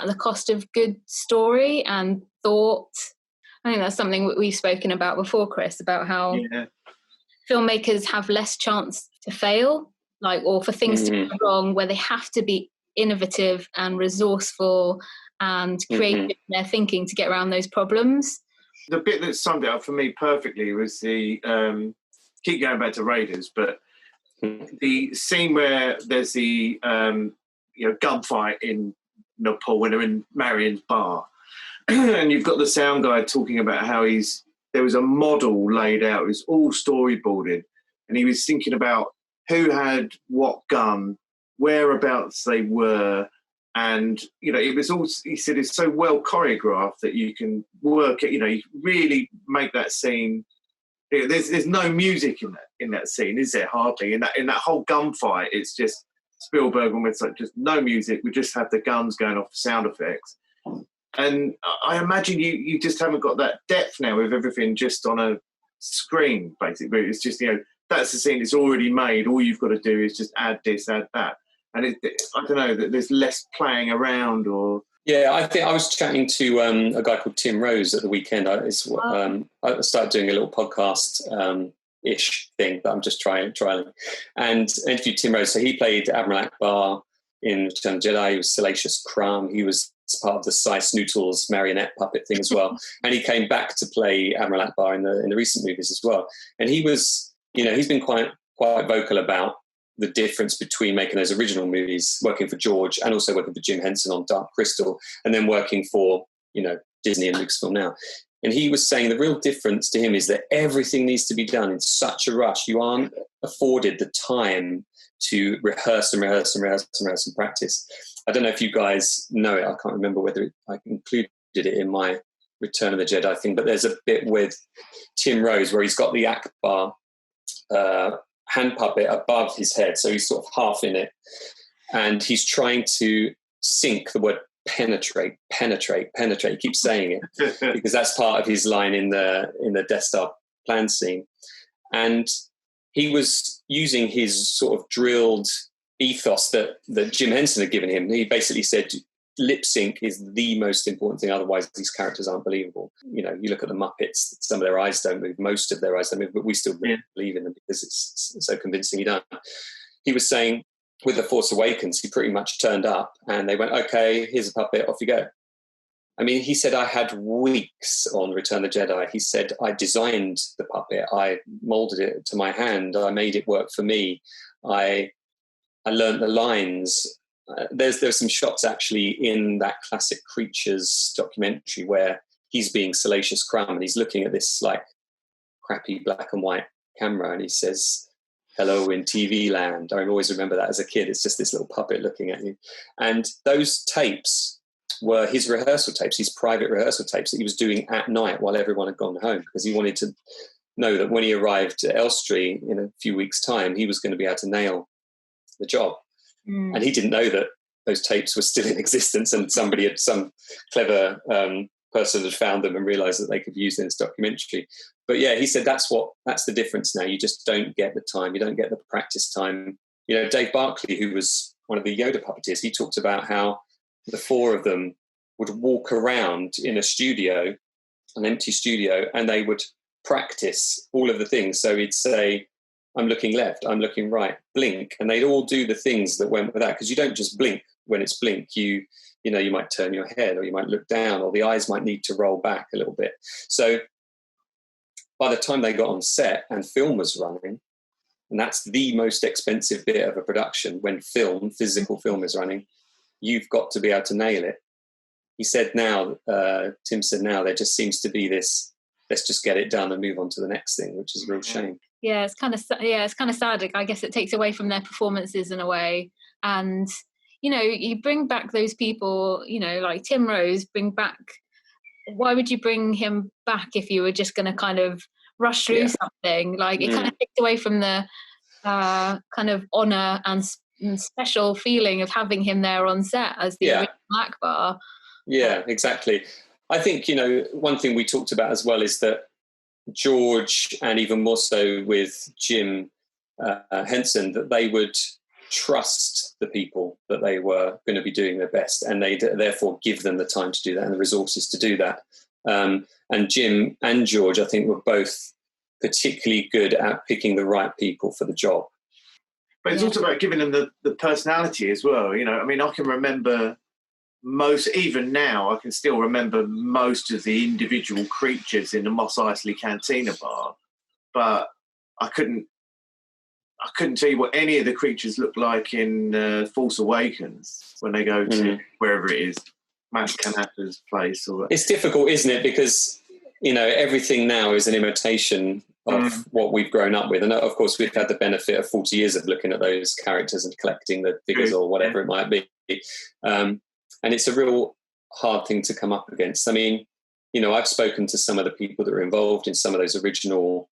the cost of good story and thought. I think that's something we've spoken about before, Chris, about how filmmakers have less chance to fail, or for things to go wrong, where they have to be innovative and resourceful and creative in their thinking to get around those problems. The bit that summed it up for me perfectly was the keep going back to Raiders, but the scene where there's the gunfight in Nepal when they're in Marion's bar, and you've got the sound guy talking about how there was a model laid out. It was all storyboarded, and he was thinking about who had what gun, whereabouts they were, and it was all. He said it's so well choreographed that you can work it. You really make that scene. There's no music in that scene, is there? Hardly in that whole gunfight. It's just Spielberg almost like just no music. We just have the guns going off, sound effects, and I imagine you just haven't got that depth now with everything just on a screen. Basically, it's just that's the scene. It's already made. All you've got to do is just add this, add that, and I don't know that there's less playing around or. Yeah, I think I was chatting to a guy called Tim Rose at the weekend. I started doing a little podcast-ish thing that I'm just trialing, and interviewed Tim Rose. So he played Admiral Ackbar in Return of the Jedi. He was Salacious Crumb. He was part of the Cy Snootles marionette puppet thing as well. And he came back to play Admiral Ackbar in the recent movies as well. And he was, he's been quite vocal about the difference between making those original movies, working for George, and also working for Jim Henson on Dark Crystal, and then working for, Disney and Lucasfilm now. And he was saying the real difference to him is that everything needs to be done in such a rush. You aren't afforded the time to rehearse and practice. I don't know if you guys know it. I can't remember whether I included it in my Return of the Jedi thing, but there's a bit with Tim Rose where he's got the Ackbar hand puppet above his head, so he's sort of half in it, and he's trying to sync the word penetrate. He keeps saying it because that's part of his line in the Death Star plan scene, and he was using his sort of drilled ethos that Jim Henson had given him. He basically said lip sync is the most important thing, otherwise these characters aren't believable. You look at the Muppets, some of their eyes don't move, most of their eyes don't move, but we still believe in them because it's so convincingly done. He was saying with The Force Awakens, he pretty much turned up and they went, okay, here's a puppet, off you go. I mean, he said, I had weeks on Return of the Jedi. He said, I designed the puppet, I molded it to my hand, I made it work for me, I learned the lines. There's some shots actually in that classic Creatures documentary where he's being Salacious Crumb and he's looking at this like crappy black and white camera and he says, hello in TV land. I always remember that as a kid. It's just this little puppet looking at you. And those tapes were his rehearsal tapes, his private rehearsal tapes that he was doing at night while everyone had gone home, because he wanted to know that when he arrived at Elstree in a few weeks' time, he was going to be able to nail the job. And he didn't know that those tapes were still in existence and some clever person had found them and realised that they could use them in this documentary. But yeah, he said that's the difference now. You just don't get the time. You don't get the practice time. Dave Barclay, who was one of the Yoda puppeteers, he talked about how the four of them would walk around in a studio, an empty studio, and they would practice all of the things. So he'd say, I'm looking left, I'm looking right, blink. And they'd all do the things that went with that, because you don't just blink when it's blink. You might turn your head or you might look down or the eyes might need to roll back a little bit. So by the time they got on set and film was running, and that's the most expensive bit of a production, when physical film is running, you've got to be able to nail it. He said now, Tim said now, there just seems to be this, let's just get it done and move on to the next thing, which is a real shame. Yeah, it's kind of sad. I guess it takes away from their performances in a way. And, you bring back those people, like Tim Rose, why would you bring him back if you were just going to kind of rush through something? Like it kind of takes away from the kind of honour and special feeling of having him there on set as the original Ackbar. Yeah, exactly. I think, one thing we talked about as well is that George, and even more so with Jim Henson, that they would trust the people that they were going to be doing their best, and they therefore give them the time to do that and the resources to do that. And Jim and George, I think, were both particularly good at picking the right people for the job. But it's also about giving them the personality as well. I can remember even now, I can still remember most of the individual creatures in the Mos Eisley Cantina bar, but I I couldn't tell you what any of the creatures look like in Force Awakens when they go to wherever it is, Matt Canappa's place. Or it's difficult, isn't it? Because, you know, everything now is an imitation of what we've grown up with. And of course, we've had the benefit of 40 years of looking at those characters and collecting the figures or whatever it might be. And it's a real hard thing to come up against. I mean, you know, I've spoken to some of the people that were involved in some of those original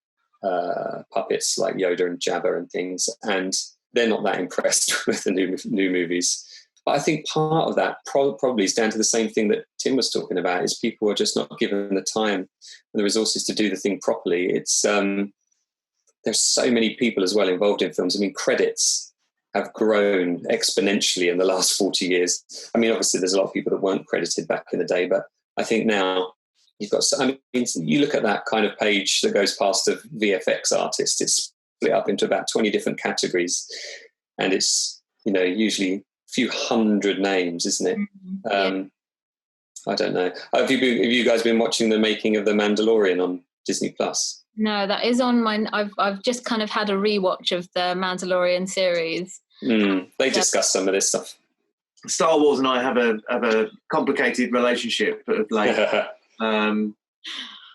puppets like Yoda and Jabba and things, and they're not that impressed with the new movies. But I think part of that probably is down to the same thing that Tim was talking about, is people are just not given the time and the resources to do the thing properly. It's there's so many people as well involved in films. I mean, credits have grown exponentially in the last 40 years. I mean, obviously there's a lot of people that weren't credited back in the day, but I think now you've got, I mean, you look at that kind of page that goes past of VFX artists, it's split up into about 20 different categories, and it's, you know, usually a few hundred names, isn't it? I don't know. Have you guys been watching the making of The Mandalorian on Disney Plus? No, that is on mine. I've just kind of had a rewatch of the Mandalorian series. They discuss some of this stuff. Star Wars and I have a complicated relationship of late.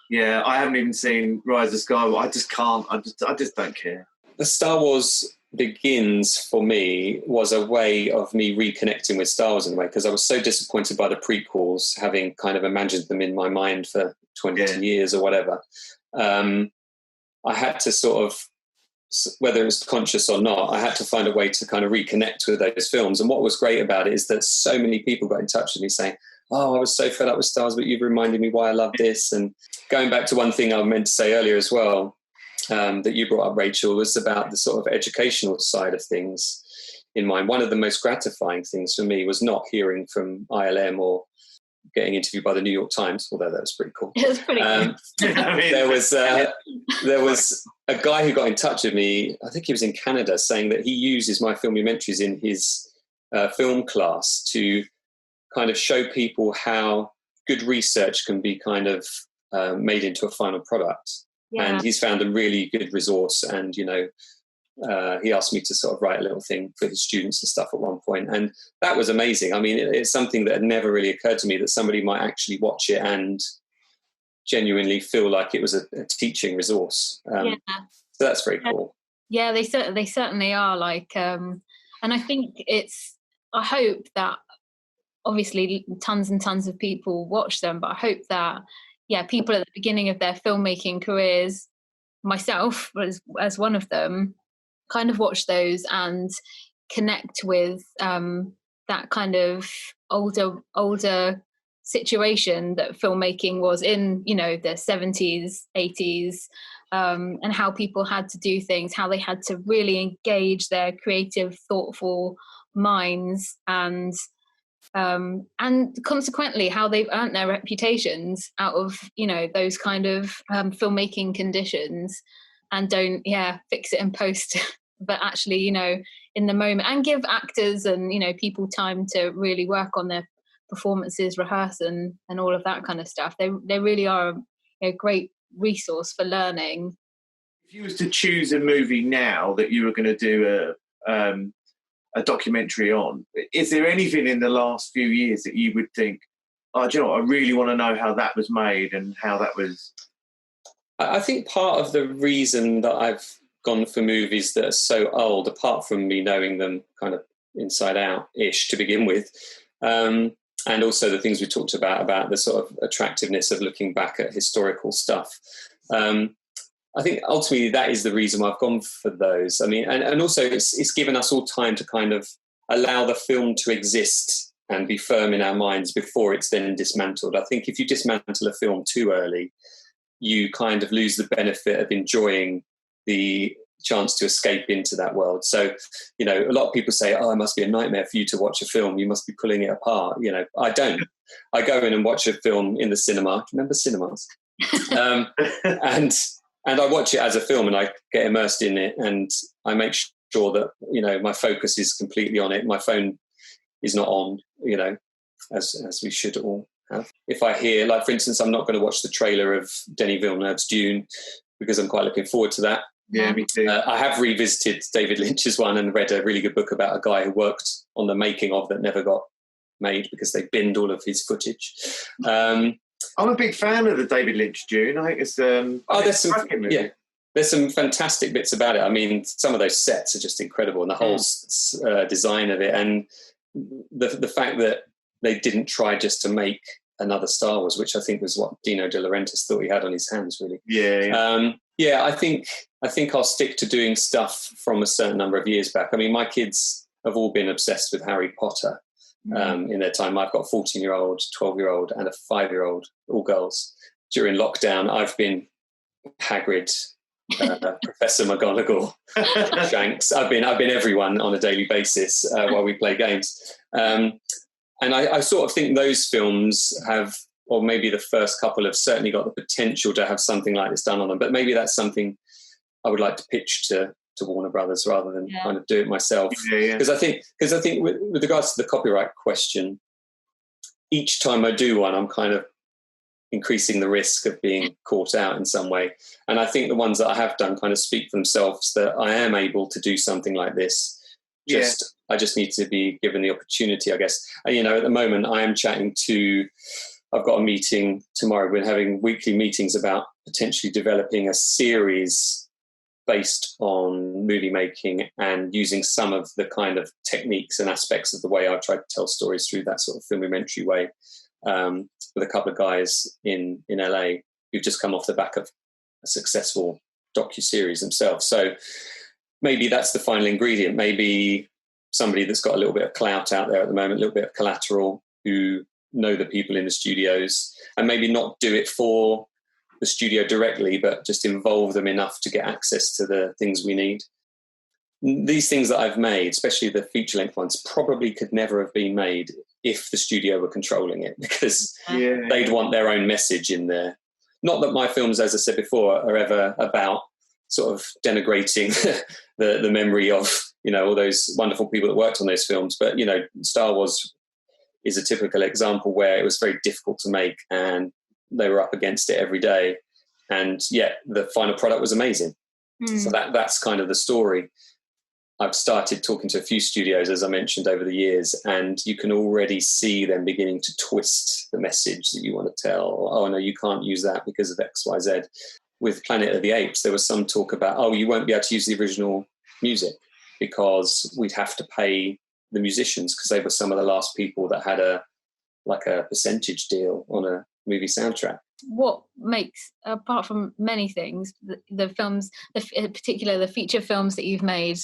Yeah, I haven't even seen Rise of Skywalker. I just can't. I just don't care. The Star Wars Begins for me was a way of me reconnecting with Star Wars in a way, because I was so disappointed by the prequels, having kind of imagined them in my mind for 20 years or whatever. I had to sort of, whether it was conscious or not, I had to find a way to kind of reconnect with those films. And what was great about it is that so many people got in touch with me saying, oh, I was so fed up with Star Wars, but you've reminded me why I love this. And going back to one thing I meant to say earlier as well, that you brought up, Rachel, was about the sort of educational side of things in mind. One of the most gratifying things for me was not hearing from ILM or getting interviewed by the New York Times, although that was pretty cool. It was pretty cool. There was a guy who got in touch with me, I think he was in Canada, saying that he uses my Filmumentaries in his film class to kind of show people how good research can be kind of made into a final product. And he's found a really good resource. And, you know, he asked me to sort of write a little thing for his students and stuff at one point. And that was amazing. I mean, it's something that had never really occurred to me, that somebody might actually watch it and genuinely feel like it was a teaching resource. So that's very cool. Yeah, they certainly are. Like, and I think I hope that obviously tons and tons of people watch them, but I hope that, people at the beginning of their filmmaking careers, myself as one of them, kind of watch those and connect with that kind of older situation that filmmaking was in, you know, the 70s, 80s, and how people had to do things, how they had to really engage their creative, thoughtful minds, and consequently how they've earned their reputations out of, you know, those kind of filmmaking conditions, and don't fix it in post but actually, you know, in the moment, and give actors and, you know, people time to really work on their performances, rehearse and all of that kind of stuff. They really are a great resource for learning. If you was to choose a movie now that you were going to do a documentary on, is there anything in the last few years that you would think, oh, do you know what, I really want to know how that was made and how that was? I think part of the reason that I've gone for movies that are so old, apart from me knowing them kind of inside out-ish to begin with, and also the things we talked about the sort of attractiveness of looking back at historical stuff, I think ultimately that is the reason why I've gone for those. I mean, and also it's given us all time to kind of allow the film to exist and be firm in our minds before it's then dismantled. I think if you dismantle a film too early, you kind of lose the benefit of enjoying the chance to escape into that world. So, you know, a lot of people say, oh, it must be a nightmare for you to watch a film. You must be pulling it apart. You know, I don't. I go in and watch a film in the cinema. Remember cinemas? And I watch it as a film and I get immersed in it, and I make sure that, you know, my focus is completely on it. My phone is not on, you know, as we should all have. If I hear, like, for instance, I'm not going to watch the trailer of Denis Villeneuve's Dune because I'm quite looking forward to that. Yeah, me too. I have revisited David Lynch's one and read a really good book about a guy who worked on the making of that never got made because they binned all of his footage. I'm a big fan of the David Lynch Dune. I think it's there's some fantastic bits about it. I mean, some of those sets are just incredible, and the whole design of it, and the fact that they didn't try just to make another Star Wars, which I think was what Dino De Laurentiis thought he had on his hands, really. I think I'll stick to doing stuff from a certain number of years back. I mean, my kids have all been obsessed with Harry Potter in their time. I've got a 14-year-old, 12-year-old, and a 5-year-old, all girls. During lockdown, I've been Hagrid, Professor McGonagall, Shanks. I've been everyone on a daily basis while we play games. And I sort of think those films have, or maybe the first couple have certainly got the potential to have something like this done on them. But maybe that's something I would like to pitch to Warner Brothers rather than kind of do it myself. Because I think with regards to the copyright question, each time I do one, I'm kind of increasing the risk of being caught out in some way. And I think the ones that I have done kind of speak for themselves, that I am able to do something like this. I just need to be given the opportunity, I guess. And, at the moment I am I've got a meeting tomorrow. We're having weekly meetings about potentially developing a series based on movie making and using some of the kind of techniques and aspects of the way I try to tell stories through that sort of filmumentary way, with a couple of guys in LA who've just come off the back of a successful docu-series themselves. So maybe that's the final ingredient. Maybe somebody that's got a little bit of clout out there at the moment, a little bit of collateral, who know the people in the studios, and maybe not do it for the studio directly, but just involve them enough to get access to the things we need. These things that I've made, especially the feature-length ones, probably could never have been made if the studio were controlling it, because they'd want their own message in there. Not that my films, as I said before, are ever about sort of denigrating the memory of, all those wonderful people that worked on those films. But, Star Wars is a typical example where it was very difficult to make and they were up against it every day. And yet the final product was amazing. So that's kind of the story. I've started talking to a few studios, as I mentioned, over the years, and you can already see them beginning to twist the message that you want to tell. Oh, no, you can't use that because of X, Y, Z. With Planet of the Apes, there was some talk about, you won't be able to use the original music because we'd have to pay the musicians because they were some of the last people that had a percentage deal on a movie soundtrack. What makes, apart from many things, the films, in particular the feature films that you've made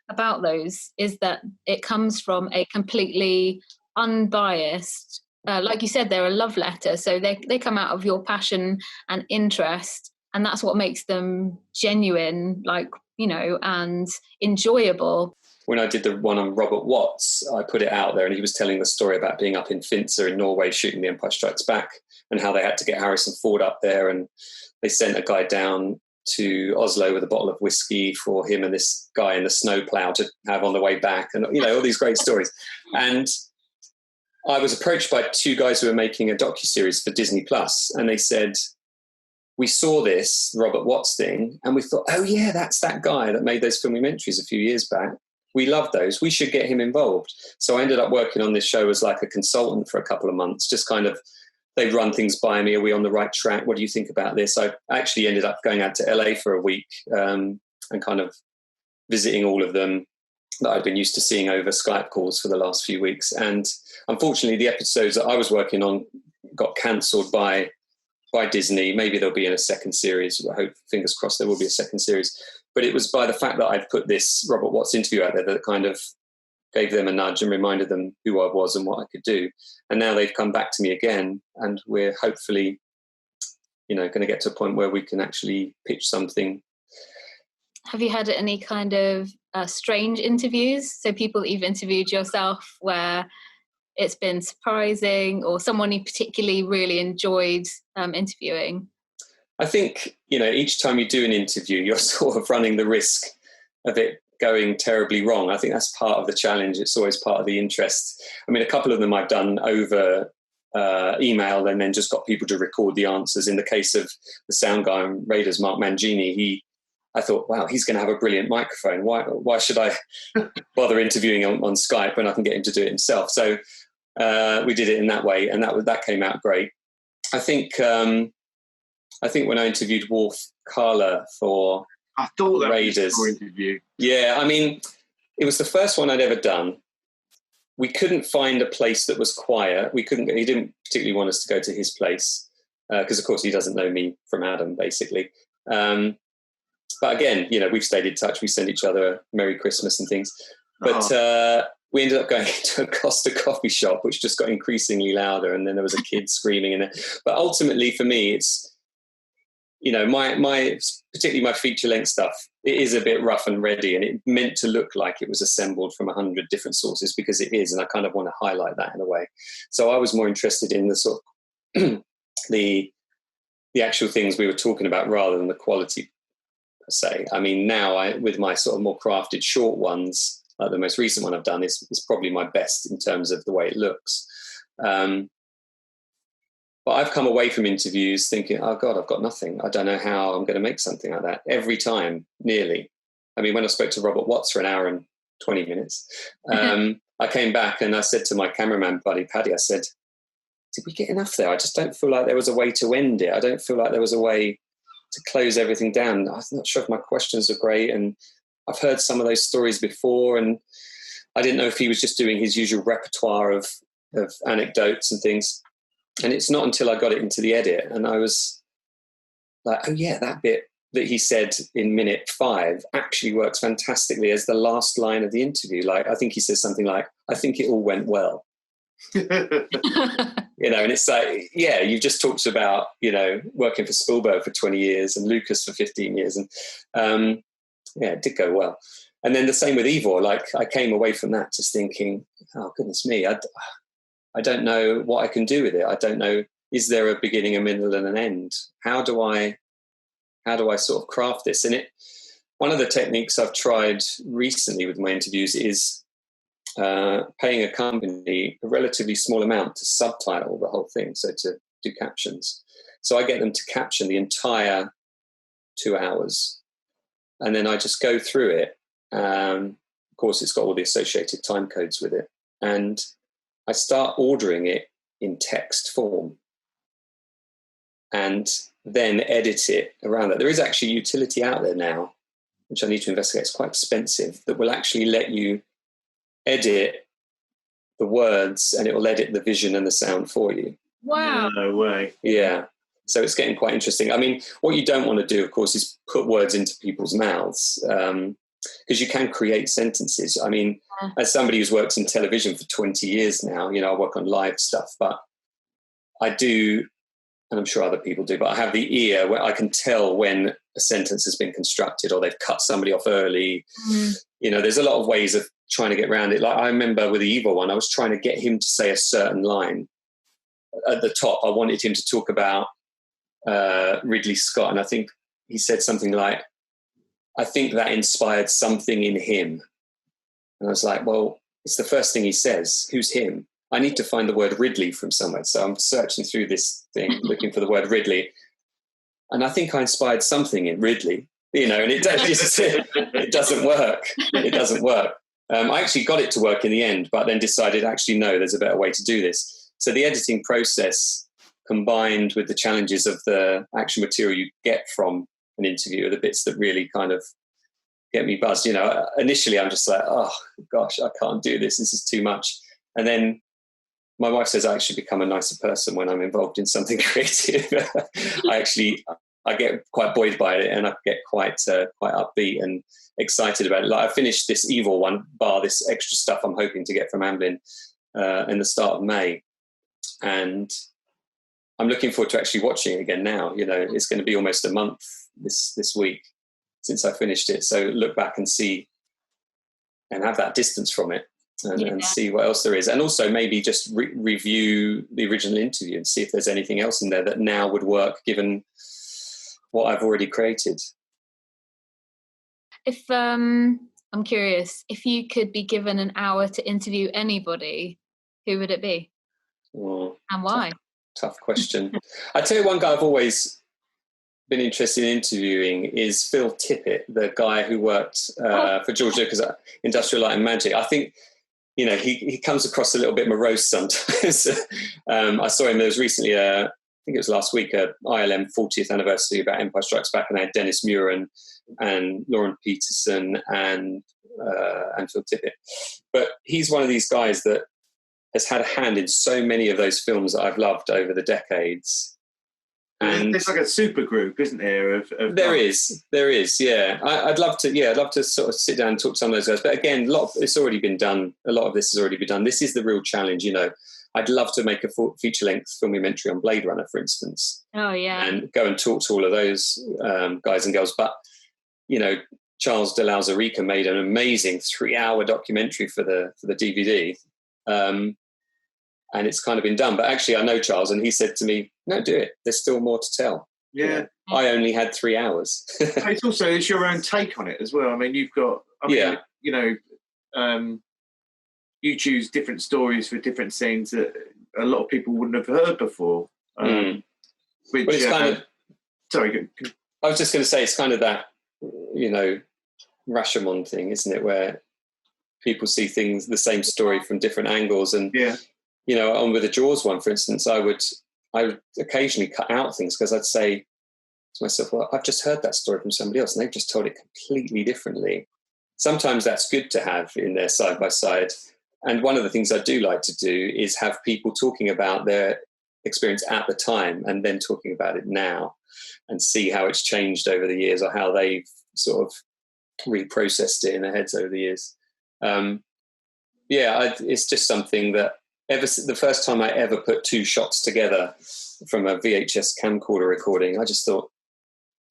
about those, is that it comes from a completely unbiased, like you said, they're a love letter. So they come out of your passion and interest, and that's what makes them genuine, and enjoyable. When I did the one on Robert Watts, I put it out there and he was telling the story about being up in Finse in Norway shooting The Empire Strikes Back and how they had to get Harrison Ford up there, and they sent a guy down to Oslo with a bottle of whiskey for him and this guy in the snowplow to have on the way back, and all these great stories. And I was approached by two guys who were making a docuseries for Disney Plus, and they said, we saw this Robert Watts thing and we thought, oh yeah, that's that guy that made those Filmumentaries a few years back. We love those. We should get him involved. So I ended up working on this show as like a consultant for a couple of months, just kind of, they'd run things by me. Are we on the right track? What do you think about this? I actually ended up going out to LA for a week and kind of visiting all of them that I'd been used to seeing over Skype calls for the last few weeks. And unfortunately, the episodes that I was working on got cancelled by Disney. Maybe there'll be in a second series. I hope, fingers crossed, there will be a second series. But it was by the fact that I'd put this Robert Watts interview out there that kind of gave them a nudge and reminded them who I was and what I could do. And now they've come back to me again, and we're hopefully, going to get to a point where we can actually pitch something. Have you had any kind of strange interviews? So people that you've interviewed yourself where it's been surprising, or someone you particularly really enjoyed interviewing? I think, each time you do an interview, you're sort of running the risk of it going terribly wrong. I think that's part of the challenge. It's always part of the interest. I mean, a couple of them I've done over email and then just got people to record the answers. In the case of the sound guy on Raiders, Mark Mangini, I thought, wow, he's going to have a brilliant microphone. Why should I bother interviewing on Skype when I can get him to do it himself? So we did it in that way, and that came out great. I think when I interviewed Wolf Carla for I thought that Raiders, was your interview. Yeah, I mean, it was the first one I'd ever done. We couldn't find a place that was quiet. He didn't particularly want us to go to his place because, of course, he doesn't know me from Adam, basically. But again, we've stayed in touch. We send each other a Merry Christmas and things. But we ended up going to a Costa coffee shop, which just got increasingly louder. And then there was a kid screaming in there. But ultimately, for me, it's, particularly my feature-length stuff, it is a bit rough and ready, and it meant to look like it was assembled from 100 different sources, because it is, and I kind of want to highlight that in a way. So I was more interested in the sort of the actual things we were talking about rather than the quality per se. I mean, now with my sort of more crafted short ones, like the most recent one I've done is probably my best in terms of the way it looks. But I've come away from interviews thinking, oh God, I've got nothing. I don't know how I'm going to make something like that. Every time, nearly. I mean, when I spoke to Robert Watts for an hour and 20 minutes, I came back and I said to my cameraman buddy, Paddy, I said, did we get enough there? I just don't feel like there was a way to end it. I don't feel like there was a way to close everything down. I'm not sure if my questions are great. And I've heard some of those stories before, and I didn't know if he was just doing his usual repertoire of anecdotes and things. And it's not until I got it into the edit and I was like, oh yeah, that bit that he said in minute 5 actually works fantastically as the last line of the interview. Like, I think he says something like, I think it all went well. And it's like, yeah, you've just talked about, working for Spielberg for 20 years and Lucas for 15 years. And yeah, it did go well. And then the same with Ivor. Like, I came away from that just thinking, oh goodness me, I don't know what I can do with it. I don't know, is there a beginning, a middle and an end? How do I sort of craft this? And one of the techniques I've tried recently with my interviews is paying a company a relatively small amount to subtitle the whole thing, so to do captions. So I get them to caption the entire 2 hours, and then I just go through it. Of course, it's got all the associated time codes with it, and I start ordering it in text form and then edit it around that. There is actually utility out there now, which I need to investigate. It's quite expensive, that will actually let you edit the words and it will edit the vision and the sound for you. Wow. No way. Yeah. So it's getting quite interesting. I mean, what you don't want to do, of course, is put words into people's mouths, because you can create sentences. I mean, as somebody who's worked in television for 20 years now, I work on live stuff, but I do, and I'm sure other people do, but I have the ear where I can tell when a sentence has been constructed or they've cut somebody off early. There's a lot of ways of trying to get around it. Like, I remember with the Ivor one, I was trying to get him to say a certain line at the top. I wanted him to talk about Ridley Scott, and I think he said something like, I think that inspired something in him. And I was like, well, it's the first thing he says. Who's him? I need to find the word Ridley from somewhere. So I'm searching through this thing, looking for the word Ridley. And I think I inspired something in Ridley, and it doesn't work. It doesn't work. I actually got it to work in the end, but then decided, actually, no, there's a better way to do this. So the editing process, combined with the challenges of the actual material you get from an interview, are the bits that really kind of get me buzzed. Initially I'm just like, oh gosh, I can't do this. This is too much. And then my wife says I actually become a nicer person when I'm involved in something creative. I get quite buoyed by it, and I get quite upbeat and excited about it. Like, I finished this Ivor one, bar this extra stuff I'm hoping to get from Amblin in the start of May. And I'm looking forward to actually watching it again now. It's going to be almost a month this week since I finished it. So look back and see and have that distance from it and see what else there is. And also maybe just review the original interview and see if there's anything else in there that now would work given what I've already created. If I'm curious, if you could be given an hour to interview anybody, who would it be? Oh, and why? Tough question. I tell you one guy I've always been interested in interviewing is Phil Tippett, the guy who worked for George Lucas at Industrial Light and Magic. I think, you know, he comes across a little bit morose sometimes. I saw him, there was recently, I think it was last week, ILM 40th anniversary about Empire Strikes Back, and they had Dennis Muren and Lauren Peterson and Phil Tippett. But he's one of these guys that has had a hand in so many of those films that I've loved over the decades. And there's like a super group, isn't there? There is, yeah. I'd love to sort of sit down and talk to some of those guys. But again, it's already been done. A lot of this has already been done. This is the real challenge, you know. I'd love to make a feature-length filmumentary on Blade Runner, for instance. Oh, yeah. And go and talk to all of those guys and girls. But, you know, Charles de Lauzarica made an amazing 3-hour documentary for the DVD. And it's kind of been done. But actually, I know Charles, and he said to me, no, do it. There's still more to tell. Yeah. You know, I only had 3 hours. It's your own take on it as well. I mean, you've got, you know, you choose different stories for different scenes that a lot of people wouldn't have heard before. Which, well, it's kind of... Sorry. I was just going to say, it's kind of that, you know, Rashomon thing, isn't it? Where people see things, the same story from different angles. And, you know, on with the Jaws one, for instance, I would occasionally cut out things because I'd say to myself, well, I've just heard that story from somebody else and they've just told it completely differently. Sometimes that's good to have in there side by side. And one of the things I do like to do is have people talking about their experience at the time and then talking about it now and see how it's changed over the years or how they've sort of reprocessed it in their heads over the years. It's just something that the first time I ever put 2 shots together from a VHS camcorder recording, I just thought,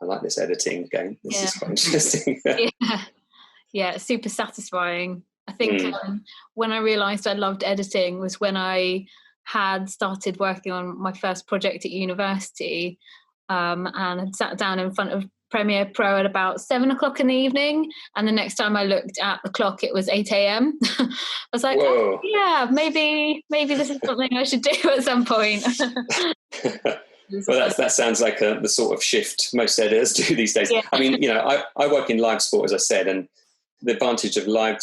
I like this editing game. This is quite interesting. It's super satisfying. I think when I realised I loved editing was when I had started working on my first project at university and had sat down in front of Premiere Pro at about 7:00 in the evening, and the next time I looked at the clock it was 8 a.m. I was like, whoa. Maybe this is something I should do at some point. Well, that sounds like the sort of shift most editors do these days. I mean, you know, I work in live sport, as I said, and the advantage of live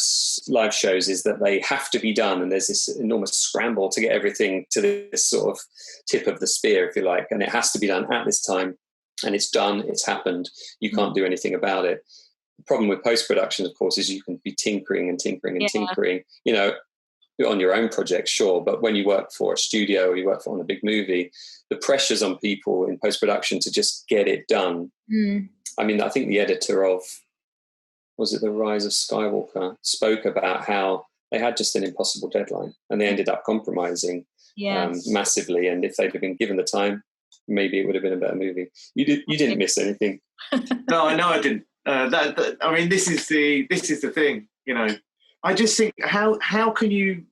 shows is that they have to be done, and there's this enormous scramble to get everything to this sort of tip of the spear, if you like, and it has to be done at this time. And it's done, it's happened, you can't do anything about it. The problem with post-production, of course, is you can be tinkering and tinkering and tinkering, you know, on your own project, sure, but when you work for a studio or you work on a big movie, the pressures on people in post-production to just get it done. I mean, I think the editor of, was it The Rise of Skywalker, spoke about how they had just an impossible deadline and they ended up compromising massively, and if they'd have been given the time, maybe it would have been a better movie. You didn't miss anything. No, I know I didn't. I mean, this is the thing. You know, I just think how can you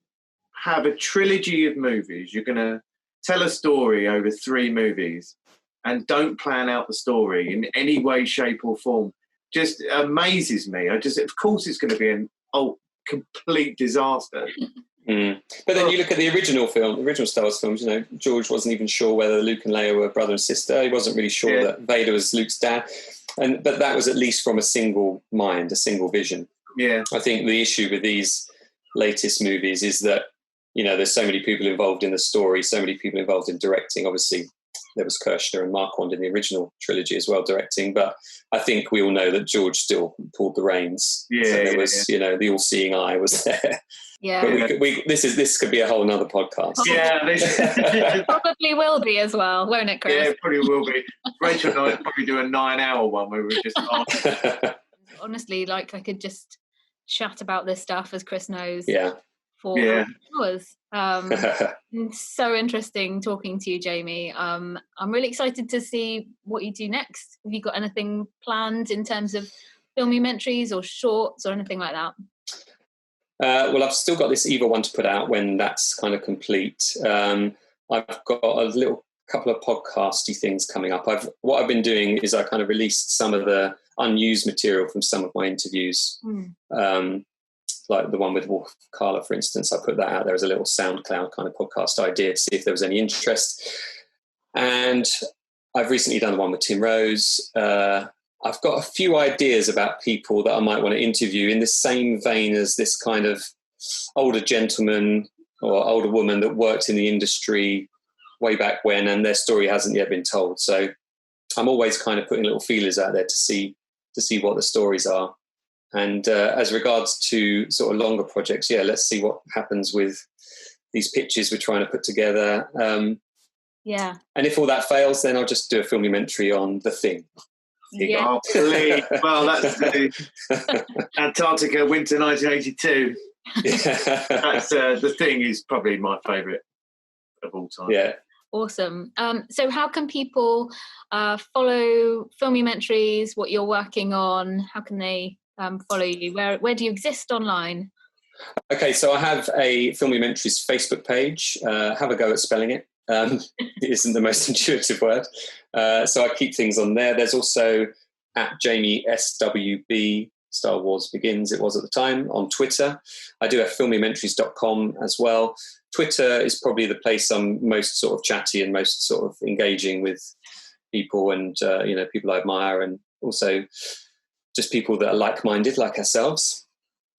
have a trilogy of movies? You're going to tell a story over 3 movies, and don't plan out the story in any way, shape, or form. Just amazes me. Of course, it's going to be an complete disaster. But then you look at the original Star Wars films, you know, George wasn't even sure whether Luke and Leia were brother and sister. He wasn't really sure that Vader was Luke's dad. But that was at least from a single mind, a single vision. Yeah. I think the issue with these latest movies is that, you know, there's so many people involved in the story, so many people involved in directing. Obviously, there was Kirshner and Marquand in the original trilogy as well directing, but I think we all know that George still pulled the reins. You know, the all-seeing eye was there. Yeah, but this could be a whole nother podcast. Yeah, probably will be as well, won't it, Chris? Yeah, it probably will be. Rachel and I would probably do a 9-hour one where we just honestly, like, I could just chat about this stuff, as Chris knows. For hours. It's so interesting talking to you, Jaime. I'm really excited to see what you do next. Have you got anything planned in terms of filmumentaries or shorts or anything like that? Well, I've still got this Ivor one to put out when that's kind of complete. I've got a little couple of podcasty things coming up. What I've been doing is I kind of released some of the unused material from some of my interviews, like the one with Wolf Carla, for instance. I put that out there as a little SoundCloud kind of podcast idea to see if there was any interest. And I've recently done the one with Tim Rose. I've got a few ideas about people that I might want to interview in the same vein as this kind of older gentleman or older woman that worked in the industry way back when, and their story hasn't yet been told. So I'm always kind of putting little feelers out there to see what the stories are. And as regards to sort of longer projects, let's see what happens with these pitches we're trying to put together. Yeah. And if all that fails, then I'll just do a filmumentary on The Thing. Yeah. Oh, please. Well, that's the Antarctica winter 1982. That's The Thing is probably my favourite of all time. Yeah. Awesome. So how can people follow Filmumentaries, what you're working on? How can they follow you? Where do you exist online? Okay, so I have a Filmumentaries Facebook page. Have a go at spelling it. It isn't the most intuitive word. So I keep things on there. There's also at Jaime SWB, Star Wars Begins, it was at the time, on Twitter. I do have filmumentaries.com as well. Twitter is probably the place I'm most sort of chatty and most sort of engaging with people and, people I admire, and also just people that are like-minded like ourselves.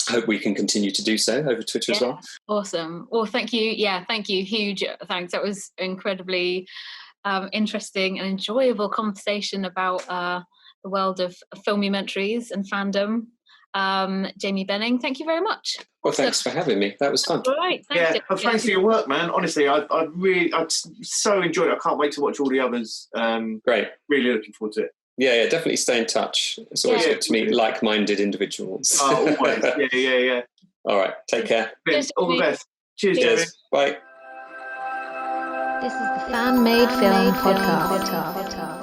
Hope we can continue to do so over Twitter as well. Awesome. Well, thank you. Yeah, thank you. Huge thanks. That was incredibly interesting and enjoyable conversation about the world of Filmumentaries and fandom. Jaime Benning, thank you very much. Well, thanks for having me. That was fun. All right. Thanks. Well, thanks for your work, man. Honestly, I so enjoyed it. I can't wait to watch all the others. Great. Really looking forward to it. Yeah, definitely stay in touch. It's always good to meet like-minded individuals. Oh, always. Yeah. All right, take care. All the best. Cheers, Jeremy. Bye. This is the Fan-Made Film Podcast.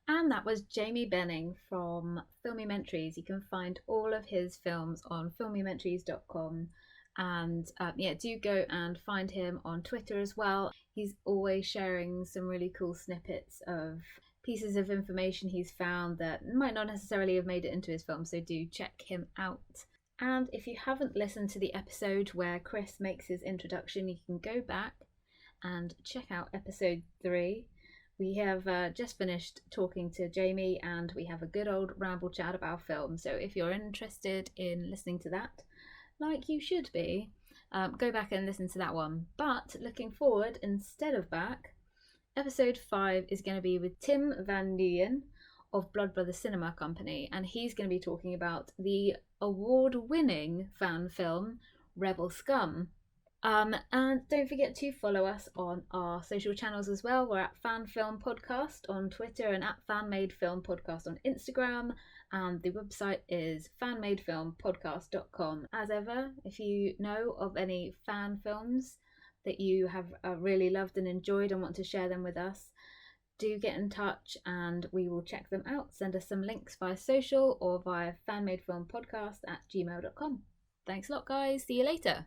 And that was Jaime Benning from Filmumentaries. You can find all of his films on filmumentaries.com. And do go and find him on Twitter as well. He's always sharing some really cool snippets of pieces of information he's found that might not necessarily have made it into his film, so do check him out. And if you haven't listened to the episode where Chris makes his introduction, you can go back and check out episode 3. We have just finished talking to Jaime, and we have a good old ramble chat about film. So if you're interested in listening to that, like you should be, go back and listen to that one. But looking forward, instead of back, episode 5 is going to be with Tim Van Leyen of Blood Brothers Cinema Company, and he's going to be talking about the award-winning fan film Rebel Scum. And don't forget to follow us on our social channels as well. We're at Fan Film Podcast on Twitter and at FanMade Film Podcast on Instagram. And the website is fanmadefilmpodcast.com. As ever, if you know of any fan films that you have really loved and enjoyed and want to share them with us, do get in touch and we will check them out. Send us some links via social or via fanmadefilmpodcast@gmail.com. Thanks a lot, guys. See you later.